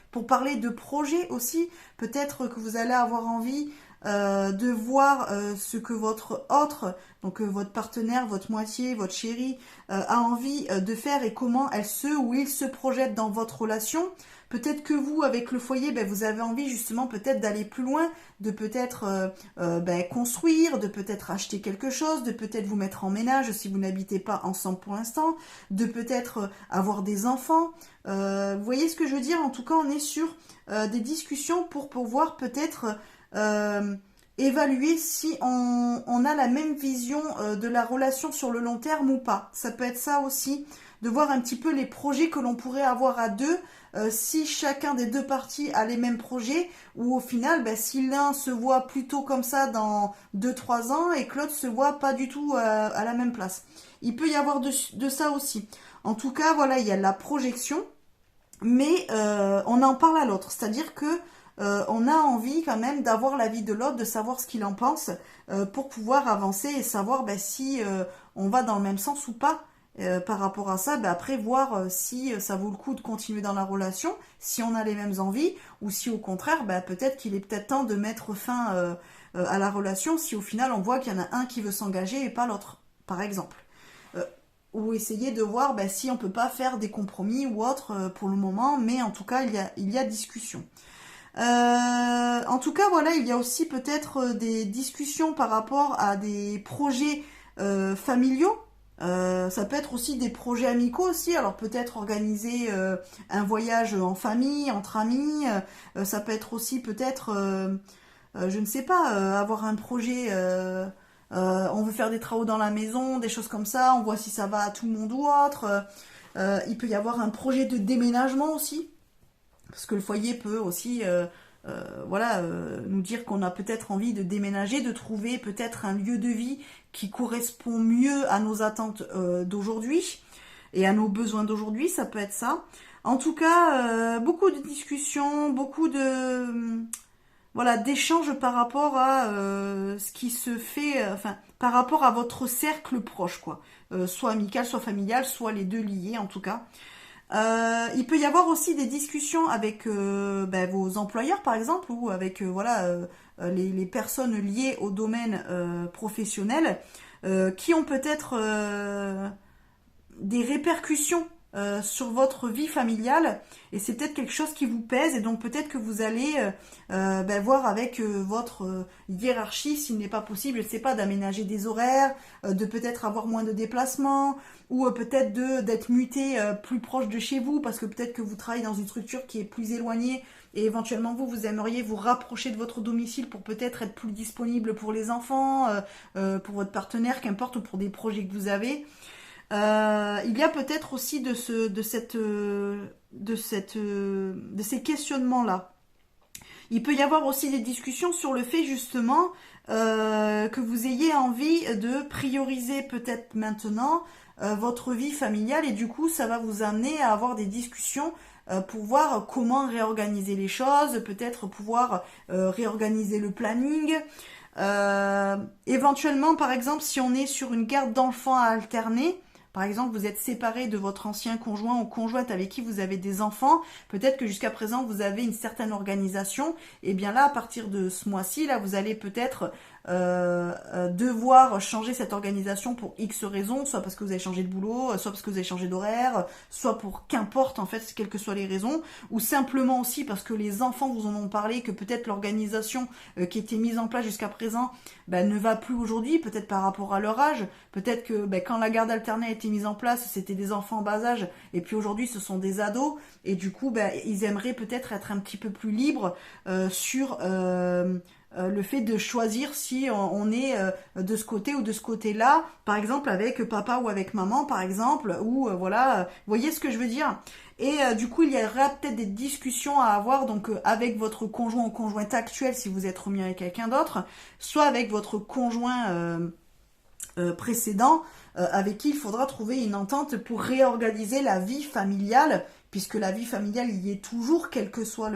pour parler de projets aussi. Peut-être que vous allez avoir envie de voir ce que votre autre, donc votre partenaire, votre moitié, votre chéri, a envie de faire et comment elle ou il se projette dans votre relation. Peut-être que vous, avec le foyer, ben, vous avez envie justement peut-être d'aller plus loin, de peut-être ben, construire, de peut-être acheter quelque chose, de peut-être vous mettre en ménage si vous n'habitez pas ensemble pour l'instant, de peut-être avoir des enfants. Vous voyez ce que je veux dire? En tout cas, on est sur des discussions pour pouvoir peut-être évaluer si on a la même vision de la relation sur le long terme ou pas. Ça peut être ça aussi, de voir un petit peu les projets que l'on pourrait avoir à deux, si chacun des deux parties a les mêmes projets, ou au final, ben, si l'un se voit plutôt comme ça dans 2-3 ans et que l'autre se voit pas du tout à la même place. Il peut y avoir de ça aussi. En tout cas, voilà, il y a la projection, mais on en parle à l'autre. C'est-à-dire que on a envie quand même d'avoir l'avis de l'autre, de savoir ce qu'il en pense, pour pouvoir avancer et savoir ben, si on va dans le même sens ou pas. Par rapport à ça, ben après voir si ça vaut le coup de continuer dans la relation, si on a les mêmes envies, ou si au contraire, ben peut-être qu'il est peut-être temps de mettre fin à la relation, si au final on voit qu'il y en a un qui veut s'engager et pas l'autre, par exemple. Ou essayer de voir ben, si on peut pas faire des compromis ou autre pour le moment, mais en tout cas il y a discussion. En tout cas, voilà, il y a aussi peut-être des discussions par rapport à des projets familiaux. Ça peut être aussi des projets amicaux aussi, alors peut-être organiser un voyage en famille, entre amis, ça peut être aussi peut-être, je ne sais pas, avoir un projet, on veut faire des travaux dans la maison, des choses comme ça, on voit si ça va à tout le monde ou autre, il peut y avoir un projet de déménagement aussi, parce que le foyer peut aussi... voilà, nous dire qu'on a peut-être envie de déménager, de trouver peut-être un lieu de vie qui correspond mieux à nos attentes d'aujourd'hui et à nos besoins d'aujourd'hui, ça peut être ça. En tout cas, beaucoup de discussions, beaucoup de voilà d'échanges par rapport à ce qui se fait, enfin par rapport à votre cercle proche, quoi, soit amical, soit familial, soit les deux liés en tout cas. Il peut y avoir aussi des discussions avec ben, vos employeurs par exemple ou avec voilà les personnes liées au domaine professionnel qui ont peut-être des répercussions sur votre vie familiale et c'est peut-être quelque chose qui vous pèse et donc peut-être que vous allez voir avec votre hiérarchie s'il n'est pas possible, je ne sais pas, d'aménager des horaires, de peut-être avoir moins de déplacements ou peut-être d'être muté plus proche de chez vous parce que peut-être que vous travaillez dans une structure qui est plus éloignée et éventuellement vous aimeriez vous rapprocher de votre domicile pour peut-être être plus disponible pour les enfants, pour votre partenaire, qu'importe, ou pour des projets que vous avez. Il y a peut-être aussi de ces questionnements-là. Il peut y avoir aussi des discussions sur le fait justement que vous ayez envie de prioriser peut-être maintenant votre vie familiale et du coup ça va vous amener à avoir des discussions pour voir comment réorganiser les choses, peut-être pouvoir réorganiser le planning. Éventuellement, par exemple, si on est sur une garde d'enfants à alterner, par exemple, vous êtes séparé de votre ancien conjoint ou conjointe avec qui vous avez des enfants. Peut-être que jusqu'à présent, vous avez une certaine organisation. Et bien là, à partir de ce mois-ci, là, vous allez peut-être devoir changer cette organisation pour X raisons, soit parce que vous avez changé de boulot, soit parce que vous avez changé d'horaire, soit pour qu'importe, en fait, quelles que soient les raisons, ou simplement aussi parce que les enfants vous en ont parlé, que peut-être l'organisation qui était mise en place jusqu'à présent ne va plus aujourd'hui, peut-être par rapport à leur âge, peut-être que quand la garde alternée a été mise en place, c'était des enfants en bas âge, et puis aujourd'hui ce sont des ados, et du coup ils aimeraient peut-être être un petit peu plus libres sur le fait de choisir si on est de ce côté ou de ce côté-là, par exemple avec papa ou avec maman, par exemple, ou voilà, vous voyez ce que je veux dire. Et du coup, il y aura peut-être des discussions à avoir donc avec votre conjoint ou conjointe actuel si vous êtes remis avec quelqu'un d'autre, soit avec votre conjoint précédent avec qui il faudra trouver une entente pour réorganiser la vie familiale, puisque la vie familiale y est toujours, quelle que soit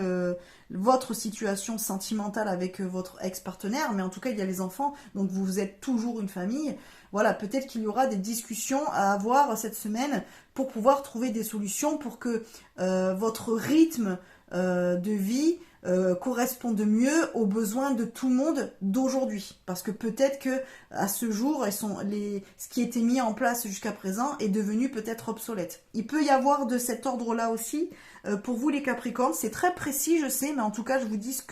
votre situation sentimentale avec votre ex-partenaire, mais en tout cas il y a les enfants, donc vous êtes toujours une famille. Voilà, peut-être qu'il y aura des discussions à avoir cette semaine pour pouvoir trouver des solutions pour que votre rythme de vie corresponde mieux aux besoins de tout le monde d'aujourd'hui. Parce que peut-être que à ce jour, ce qui était mis en place jusqu'à présent est devenu peut-être obsolète. Il peut y avoir de cet ordre-là aussi. Pour vous les Capricornes, c'est très précis, je sais, mais en tout cas, je vous dis ce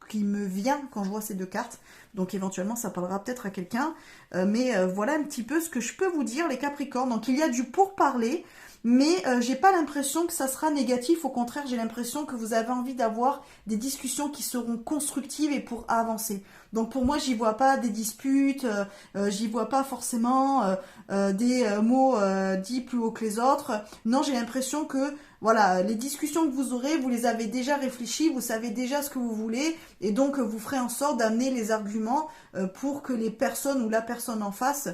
qui me vient quand je vois ces deux cartes. Donc éventuellement, ça parlera peut-être à quelqu'un. Mais voilà un petit peu ce que je peux vous dire, les Capricornes. Donc il y a du pourparler. Mais j'ai pas l'impression que ça sera négatif, au contraire j'ai l'impression que vous avez envie d'avoir des discussions qui seront constructives et pour avancer. Donc pour moi j'y vois pas des disputes, j'y vois pas forcément des mots dits plus haut que les autres. Non, j'ai l'impression que voilà, les discussions que vous aurez, vous les avez déjà réfléchies, vous savez déjà ce que vous voulez et donc vous ferez en sorte d'amener les arguments pour que les personnes ou la personne en face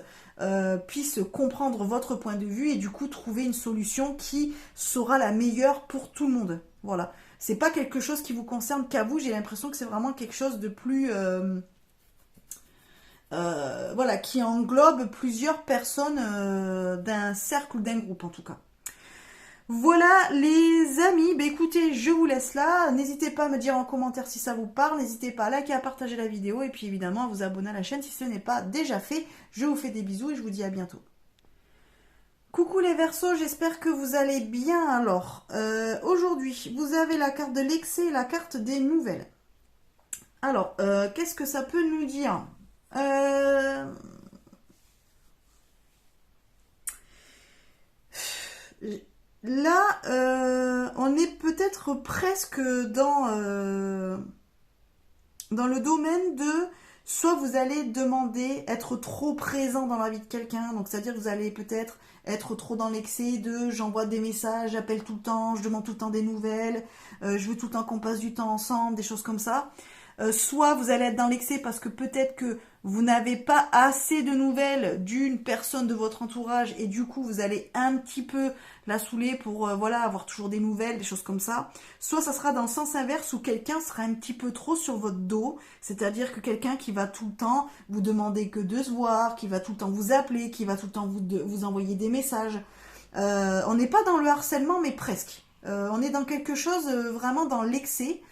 puisse comprendre votre point de vue et du coup trouver une solution qui sera la meilleure pour tout le monde. Voilà. C'est pas quelque chose qui vous concerne qu'à vous, j'ai l'impression que c'est vraiment quelque chose de plus... voilà, qui englobe plusieurs personnes d'un cercle ou d'un groupe en tout cas. Voilà les amis, écoutez, je vous laisse là, n'hésitez pas à me dire en commentaire si ça vous parle, n'hésitez pas à liker, à partager la vidéo et puis évidemment à vous abonner à la chaîne si ce n'est pas déjà fait. Je vous fais des bisous et je vous dis à bientôt. Coucou les Verseaux, j'espère que vous allez bien. Alors, aujourd'hui, vous avez la carte de l'excès et la carte des nouvelles. Alors, qu'est-ce que ça peut nous dire Là, on est peut-être presque dans le domaine de soit vous allez demander être trop présent dans la vie de quelqu'un, donc c'est-à-dire que vous allez peut-être être trop dans l'excès de j'envoie des messages, j'appelle tout le temps, je demande tout le temps des nouvelles, je veux tout le temps qu'on passe du temps ensemble, des choses comme ça. Soit vous allez être dans l'excès parce que peut-être que vous n'avez pas assez de nouvelles d'une personne de votre entourage et du coup vous allez un petit peu la saouler pour voilà avoir toujours des nouvelles, des choses comme ça. Soit ça sera dans le sens inverse où quelqu'un sera un petit peu trop sur votre dos, c'est-à-dire que quelqu'un qui va tout le temps vous demander que de se voir, qui va tout le temps vous appeler, qui va tout le temps vous envoyer des messages. On n'est pas dans le harcèlement mais presque. On est dans quelque chose vraiment dans l'excès.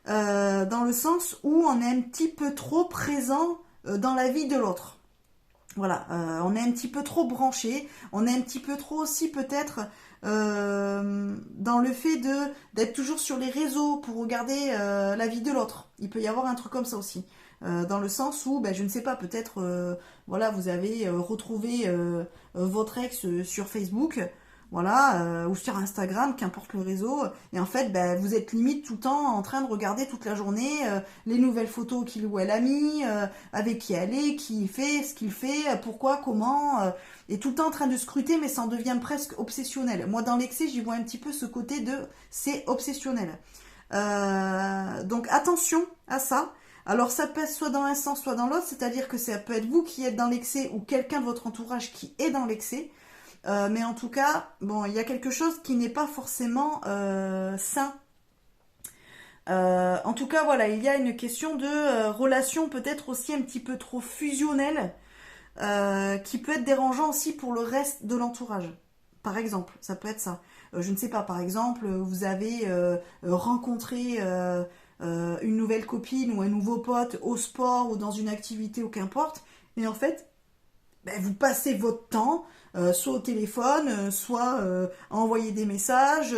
Dans le sens où on est un petit peu trop présent dans la vie de l'autre. Voilà, on est un petit peu trop branché, on est un petit peu trop aussi peut-être dans le fait de d'être toujours sur les réseaux pour regarder la vie de l'autre. Il peut y avoir un truc comme ça aussi. Dans le sens où, ben, je ne sais pas, peut-être, voilà, vous avez retrouvé votre ex sur Facebook, voilà, ou sur Instagram, qu'importe le réseau, et en fait, ben, vous êtes limite tout le temps en train de regarder toute la journée les nouvelles photos qu'il ou elle a mis, avec qui elle est, qui il fait, ce qu'il fait, pourquoi, comment, et tout le temps en train de scruter, mais ça en devient presque obsessionnel. Moi, dans l'excès, j'y vois un petit peu ce côté de c'est obsessionnel. Donc attention à ça. Alors ça peut être soit dans un sens, soit dans l'autre, c'est-à-dire que ça peut être vous qui êtes dans l'excès ou quelqu'un de votre entourage qui est dans l'excès. Mais en tout cas, bon, il y a quelque chose qui n'est pas forcément sain. En tout cas, voilà, il y a une question de relation peut-être aussi un petit peu trop fusionnelle, qui peut être dérangeant aussi pour le reste de l'entourage. Par exemple, ça peut être ça. Je ne sais pas, par exemple, vous avez rencontré une nouvelle copine ou un nouveau pote au sport ou dans une activité ou qu'importe, et en fait, ben, vous passez votre temps soit au téléphone, soit à envoyer des messages,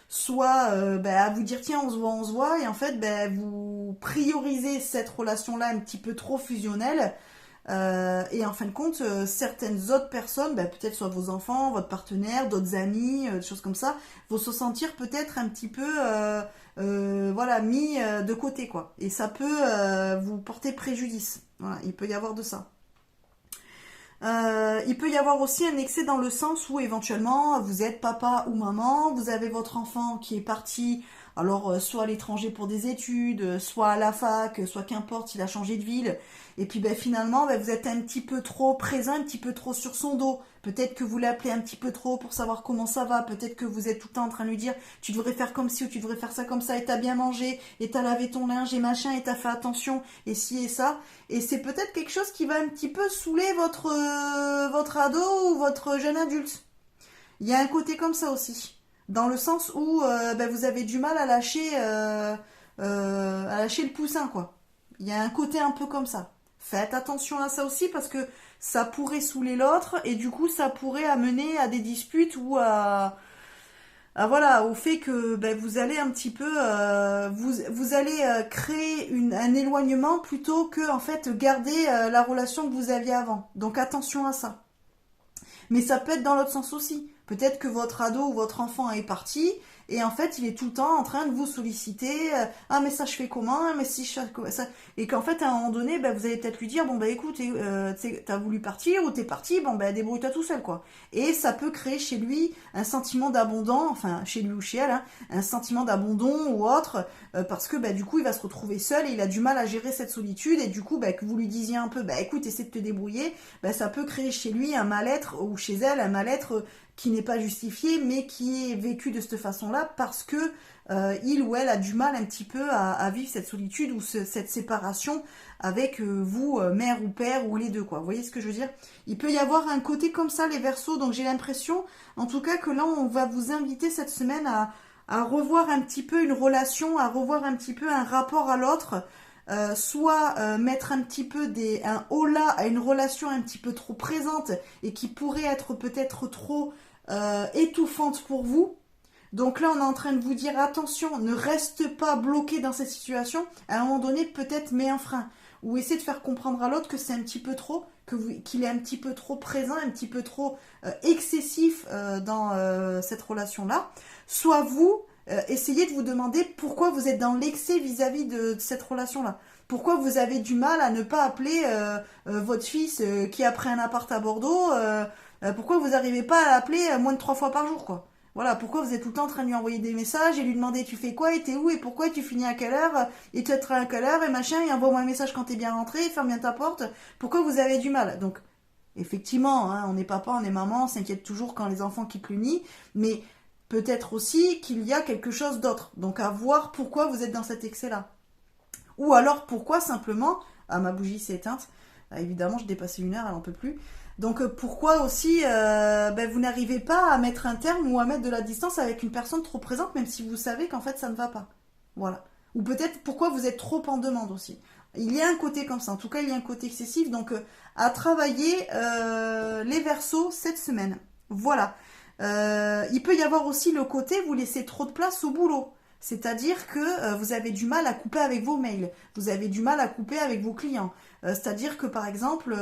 soit ben, à vous dire tiens on se voit, et en fait ben, vous priorisez cette relation-là un petit peu trop fusionnelle, et en fin de compte, certaines autres personnes, ben, peut-être soit vos enfants, votre partenaire, d'autres amis, des choses comme ça, vont se sentir peut-être un petit peu voilà, mis de côté, quoi. Et ça peut vous porter préjudice. Voilà, il peut y avoir de ça. Il peut y avoir aussi un excès dans le sens où éventuellement vous êtes papa ou maman, vous avez votre enfant qui est parti, alors soit à l'étranger pour des études, soit à la fac, soit qu'importe, il a changé de ville, et puis ben, finalement ben, vous êtes un petit peu trop présent, un petit peu trop sur son dos. Peut-être que vous l'appelez un petit peu trop pour savoir comment ça va, peut-être que vous êtes tout le temps en train de lui dire tu devrais faire comme ci ou tu devrais faire ça comme ça, et t'as bien mangé, et t'as lavé ton linge et machin, et t'as fait attention, et ci et ça. Et c'est peut-être quelque chose qui va un petit peu saouler votre ado ou votre jeune adulte. Il y a un côté comme ça aussi. Dans le sens où ben, vous avez du mal à lâcher le poussin, quoi. Il y a un côté un peu comme ça. Faites attention à ça aussi parce que ça pourrait saouler l'autre et du coup ça pourrait amener à des disputes ou voilà, au fait que ben, vous allez un petit peu vous allez créer un éloignement plutôt que en fait garder la relation que vous aviez avant. Donc attention à ça. Mais ça peut être dans l'autre sens aussi. Peut-être que votre ado ou votre enfant est parti et en fait il est tout le temps en train de vous solliciter. Ah mais ça je fais comment? Ah, mais si je fais ça. Et qu'en fait à un moment donné, bah, vous allez peut-être lui dire bon bah écoute, t'as voulu partir ou t'es parti, bon bah débrouille-toi tout seul quoi. Et ça peut créer chez lui un sentiment d'abandon, enfin chez lui ou chez elle, hein, un sentiment d'abandon ou autre, parce que bah, du coup il va se retrouver seul et il a du mal à gérer cette solitude et du coup bah, que vous lui disiez un peu bah écoute essaie de te débrouiller, bah, ça peut créer chez lui un mal-être ou chez elle un mal-être qui n'est pas justifié mais qui est vécu de cette façon-là parce que il ou elle a du mal un petit peu à vivre cette solitude ou cette séparation avec vous, mère ou père ou les deux quoi. Vous voyez ce que je veux dire? Il peut y avoir un côté comme ça les Verseaux, donc j'ai l'impression en tout cas que là on va vous inviter cette semaine à revoir un petit peu une relation, à revoir un petit peu un rapport à l'autre, soit mettre un petit peu un holà à une relation un petit peu trop présente et qui pourrait être peut-être trop étouffante pour vous. Donc là, on est en train de vous dire attention, ne reste pas bloqué dans cette situation. À un moment donné, peut-être mets un frein ou essaie de faire comprendre à l'autre que c'est un petit peu trop, qu'il est un petit peu trop présent, un petit peu trop excessif dans cette relation-là. Soit vous, essayez de vous demander pourquoi vous êtes dans l'excès vis-à-vis de cette relation-là. Pourquoi vous avez du mal à ne pas appeler votre fils qui a pris un appart à Bordeaux, pourquoi vous n'arrivez pas à l'appeler moins de 3 fois par jour, quoi. Voilà, pourquoi vous êtes tout le temps en train de lui envoyer des messages et lui demander tu fais quoi et t'es où et pourquoi tu finis à quelle heure et tu es à quelle heure et machin et envoie-moi un message quand t'es bien rentré, ferme bien ta porte. Pourquoi vous avez du mal? Donc, effectivement, hein, on est papa, on est maman, on s'inquiète toujours quand les enfants quittent le nid, mais peut-être aussi qu'il y a quelque chose d'autre. Donc à voir pourquoi vous êtes dans cet excès-là. Ou alors pourquoi simplement, ah ma bougie s'est éteinte, ah, évidemment je dépassais 1 heure, elle n'en peut plus. Donc pourquoi aussi ben, vous n'arrivez pas à mettre un terme ou à mettre de la distance avec une personne trop présente même si vous savez qu'en fait ça ne va pas. Voilà. Ou peut-être pourquoi vous êtes trop en demande aussi. Il y a un côté comme ça. En tout cas, il y a un côté excessif. Donc, à travailler les Verseaux cette semaine. Voilà. Il peut y avoir aussi le côté, vous laissez trop de place au boulot. C'est-à-dire que vous avez du mal à couper avec vos mails. Vous avez du mal à couper avec vos clients. C'est-à-dire que, par exemple,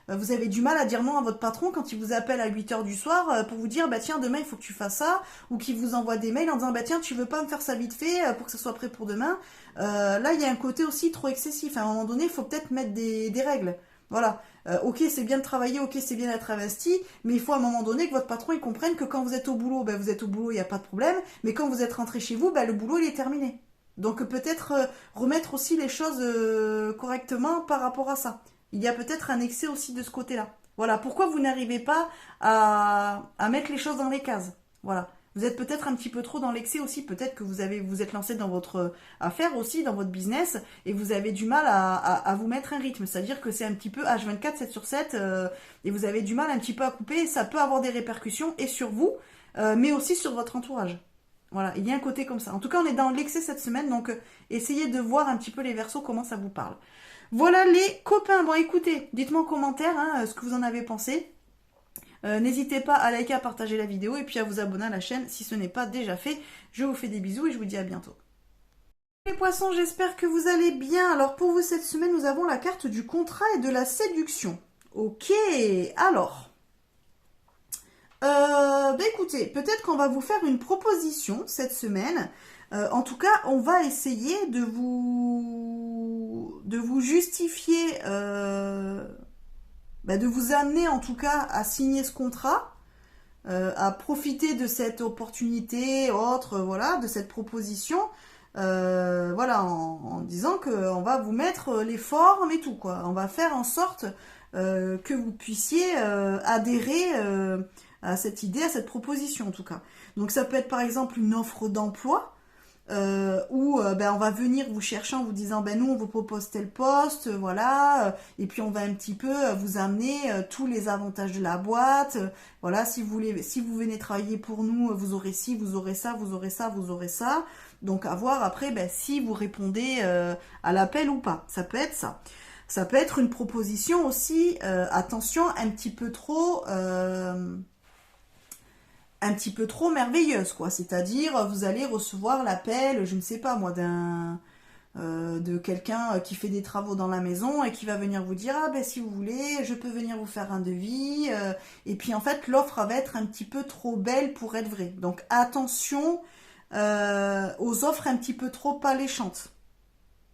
vous avez du mal à dire non à votre patron quand il vous appelle à 8 heures du soir pour vous dire, bah tiens, demain, il faut que tu fasses ça. Ou qu'il vous envoie des mails en disant, bah tiens, tu veux pas me faire ça vite fait pour que ça soit prêt pour demain. Là, il y a un côté aussi trop excessif. À un moment donné, il faut peut-être mettre des règles. Voilà. Ok, c'est bien de travailler, ok, c'est bien d'être investi, mais il faut à un moment donné que votre patron il comprenne que quand vous êtes au boulot, ben, vous êtes au boulot, il n'y a pas de problème, mais quand vous êtes rentré chez vous, ben, le boulot il est terminé. Donc peut-être remettre aussi les choses correctement par rapport à ça. Il y a peut-être un excès aussi de ce côté-là. Voilà, pourquoi vous n'arrivez pas à mettre les choses dans les cases. Voilà. Vous êtes peut-être un petit peu trop dans l'excès aussi, peut-être que vous êtes lancé dans votre affaire aussi, dans votre business, et vous avez du mal à vous mettre un rythme. C'est-à-dire que c'est un petit peu H24, 7 sur 7, et vous avez du mal un petit peu à couper, et ça peut avoir des répercussions, et sur vous, mais aussi sur votre entourage. Voilà, il y a un côté comme ça. En tout cas, on est dans l'excès cette semaine, donc essayez de voir un petit peu les Verseaux, comment ça vous parle. Voilà les copains. Bon, écoutez, dites-moi en commentaire ce que vous en avez pensé. N'hésitez pas à liker, à partager la vidéo et puis à vous abonner à la chaîne si ce n'est pas déjà fait. Je vous fais des bisous et je vous dis à bientôt. Les poissons, j'espère que vous allez bien. Alors pour vous cette semaine, nous avons la carte du contrat et de la séduction. Ok, alors. Écoutez, peut-être qu'on va vous faire une proposition cette semaine. En tout cas, on va essayer de vous justifier... de vous amener en tout cas à signer ce contrat, à profiter de cette opportunité autre, voilà, de cette proposition, voilà, en disant qu'on va vous mettre les formes et tout, quoi. On va faire en sorte que vous puissiez adhérer à cette idée, à cette proposition en tout cas. Donc ça peut être par exemple une offre d'emploi, où on va venir vous chercher en vous disant nous on vous propose tel poste, voilà, et puis on va un petit peu vous amener tous les avantages de la boîte, voilà, si vous venez travailler pour nous, vous aurez ci, vous aurez ça, vous aurez ça, vous aurez ça, donc à voir après si vous répondez à l'appel ou pas, ça peut être ça. Ça peut être une proposition aussi, attention, un petit peu trop merveilleuse, quoi. C'est-à-dire, vous allez recevoir l'appel, je ne sais pas moi, de quelqu'un qui fait des travaux dans la maison et qui va venir vous dire si vous voulez, je peux venir vous faire un devis. Et puis en fait, l'offre va être un petit peu trop belle pour être vraie. Donc attention aux offres un petit peu trop alléchantes.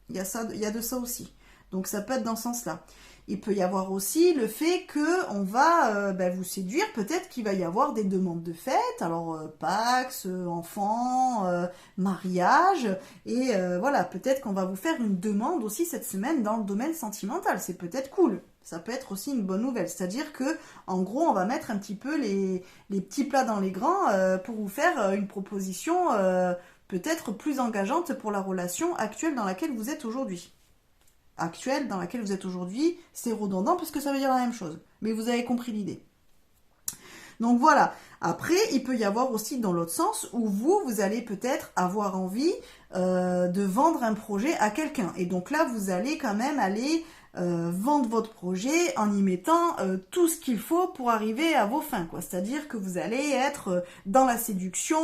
Il y a de ça aussi. Donc ça peut être dans ce sens-là. Il peut y avoir aussi le fait que on va vous séduire, peut-être qu'il va y avoir des demandes de fête, alors Pax, enfants, mariage, et voilà, peut-être qu'on va vous faire une demande aussi cette semaine dans le domaine sentimental, c'est peut-être cool, ça peut être aussi une bonne nouvelle, c'est-à-dire que en gros on va mettre un petit peu les petits plats dans les grands pour vous faire une proposition peut-être plus engageante pour la relation actuelle dans laquelle vous êtes aujourd'hui. Actuelle dans laquelle vous êtes aujourd'hui, c'est redondant parce que ça veut dire la même chose. Mais vous avez compris l'idée. Donc voilà. Après, il peut y avoir aussi dans l'autre sens où vous allez peut-être avoir envie de vendre un projet à quelqu'un. Et donc là, vous allez quand même aller vendre votre projet en y mettant tout ce qu'il faut pour arriver à vos fins, quoi. C'est-à-dire que vous allez être dans la séduction,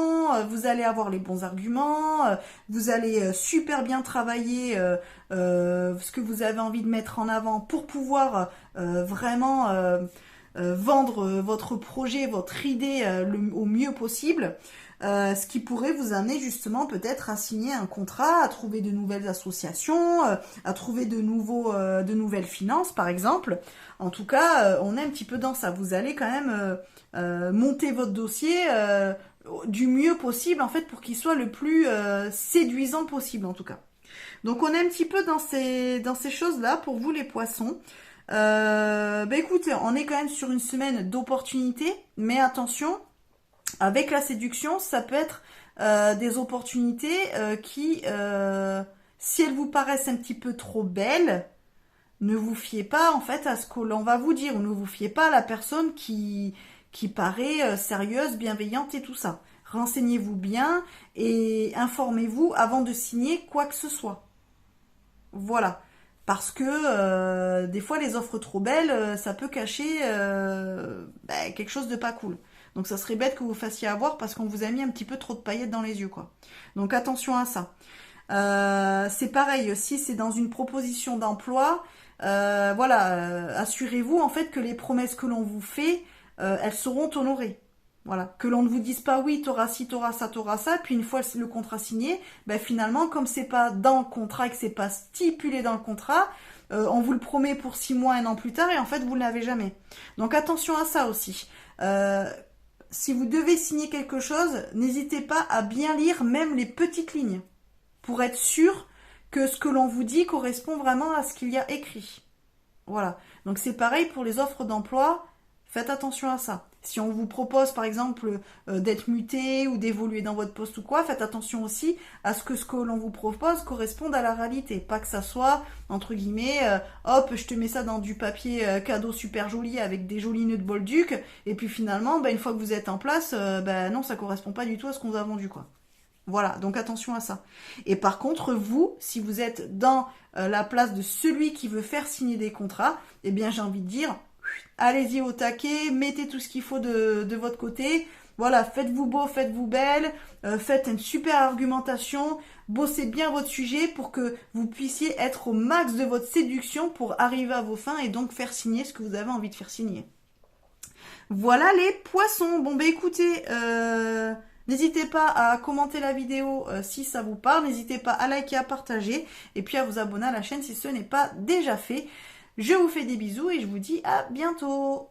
vous allez avoir les bons arguments, vous allez super bien travailler ce que vous avez envie de mettre en avant pour pouvoir vraiment vendre votre projet, votre idée au mieux possible. Ce qui pourrait vous amener justement peut-être à signer un contrat, à trouver de nouvelles associations, à trouver de nouvelles finances par exemple. En tout cas, on est un petit peu dans ça. Vous allez quand même monter votre dossier du mieux possible en fait pour qu'il soit le plus séduisant possible en tout cas. Donc on est un petit peu dans ces choses-là pour vous les poissons. Écoutez, on est quand même sur une semaine d'opportunités, mais attention, avec la séduction, ça peut être des opportunités qui, si elles vous paraissent un petit peu trop belles, ne vous fiez pas en fait à ce que l'on va vous dire, ou ne vous fiez pas à la personne qui paraît sérieuse, bienveillante et tout ça. Renseignez-vous bien et informez-vous avant de signer quoi que ce soit. Voilà. Parce que des fois les offres trop belles, ça peut cacher quelque chose de pas cool. Donc ça serait bête que vous fassiez avoir parce qu'on vous a mis un petit peu trop de paillettes dans les yeux, quoi. Donc attention à ça. C'est pareil, si c'est dans une proposition d'emploi, assurez-vous en fait que les promesses que l'on vous fait, elles seront honorées. Voilà, que l'on ne vous dise pas oui, t'auras ci, t'auras ça, puis une fois le contrat signé, finalement, comme c'est pas dans le contrat et que c'est pas stipulé dans le contrat, on vous le promet pour 6 mois, 1 an plus tard, et en fait vous ne l'avez jamais. Donc attention à ça aussi. Si vous devez signer quelque chose, n'hésitez pas à bien lire même les petites lignes, pour être sûr que ce que l'on vous dit correspond vraiment à ce qu'il y a écrit. Voilà. Donc c'est pareil pour les offres d'emploi, faites attention à ça. Si on vous propose par exemple d'être muté ou d'évoluer dans votre poste ou quoi, faites attention aussi à ce que l'on vous propose corresponde à la réalité. Pas que ça soit, entre guillemets, hop, je te mets ça dans du papier cadeau super joli avec des jolis nœuds de bolduc, et puis finalement, une fois que vous êtes en place, non, ça correspond pas du tout à ce qu'on vous a vendu, quoi. Voilà, donc attention à ça. Et par contre, vous, si vous êtes dans la place de celui qui veut faire signer des contrats, eh bien j'ai envie de dire, allez-y au taquet, mettez tout ce qu'il faut de votre côté. Voilà, faites-vous beau, faites-vous belle, faites une super argumentation, bossez bien votre sujet pour que vous puissiez être au max de votre séduction pour arriver à vos fins et donc faire signer ce que vous avez envie de faire signer. Voilà les poissons. Bon écoutez, n'hésitez pas à commenter la vidéo si ça vous parle, n'hésitez pas à liker, à partager et puis à vous abonner à la chaîne si ce n'est pas déjà fait. Je vous fais des bisous et je vous dis à bientôt.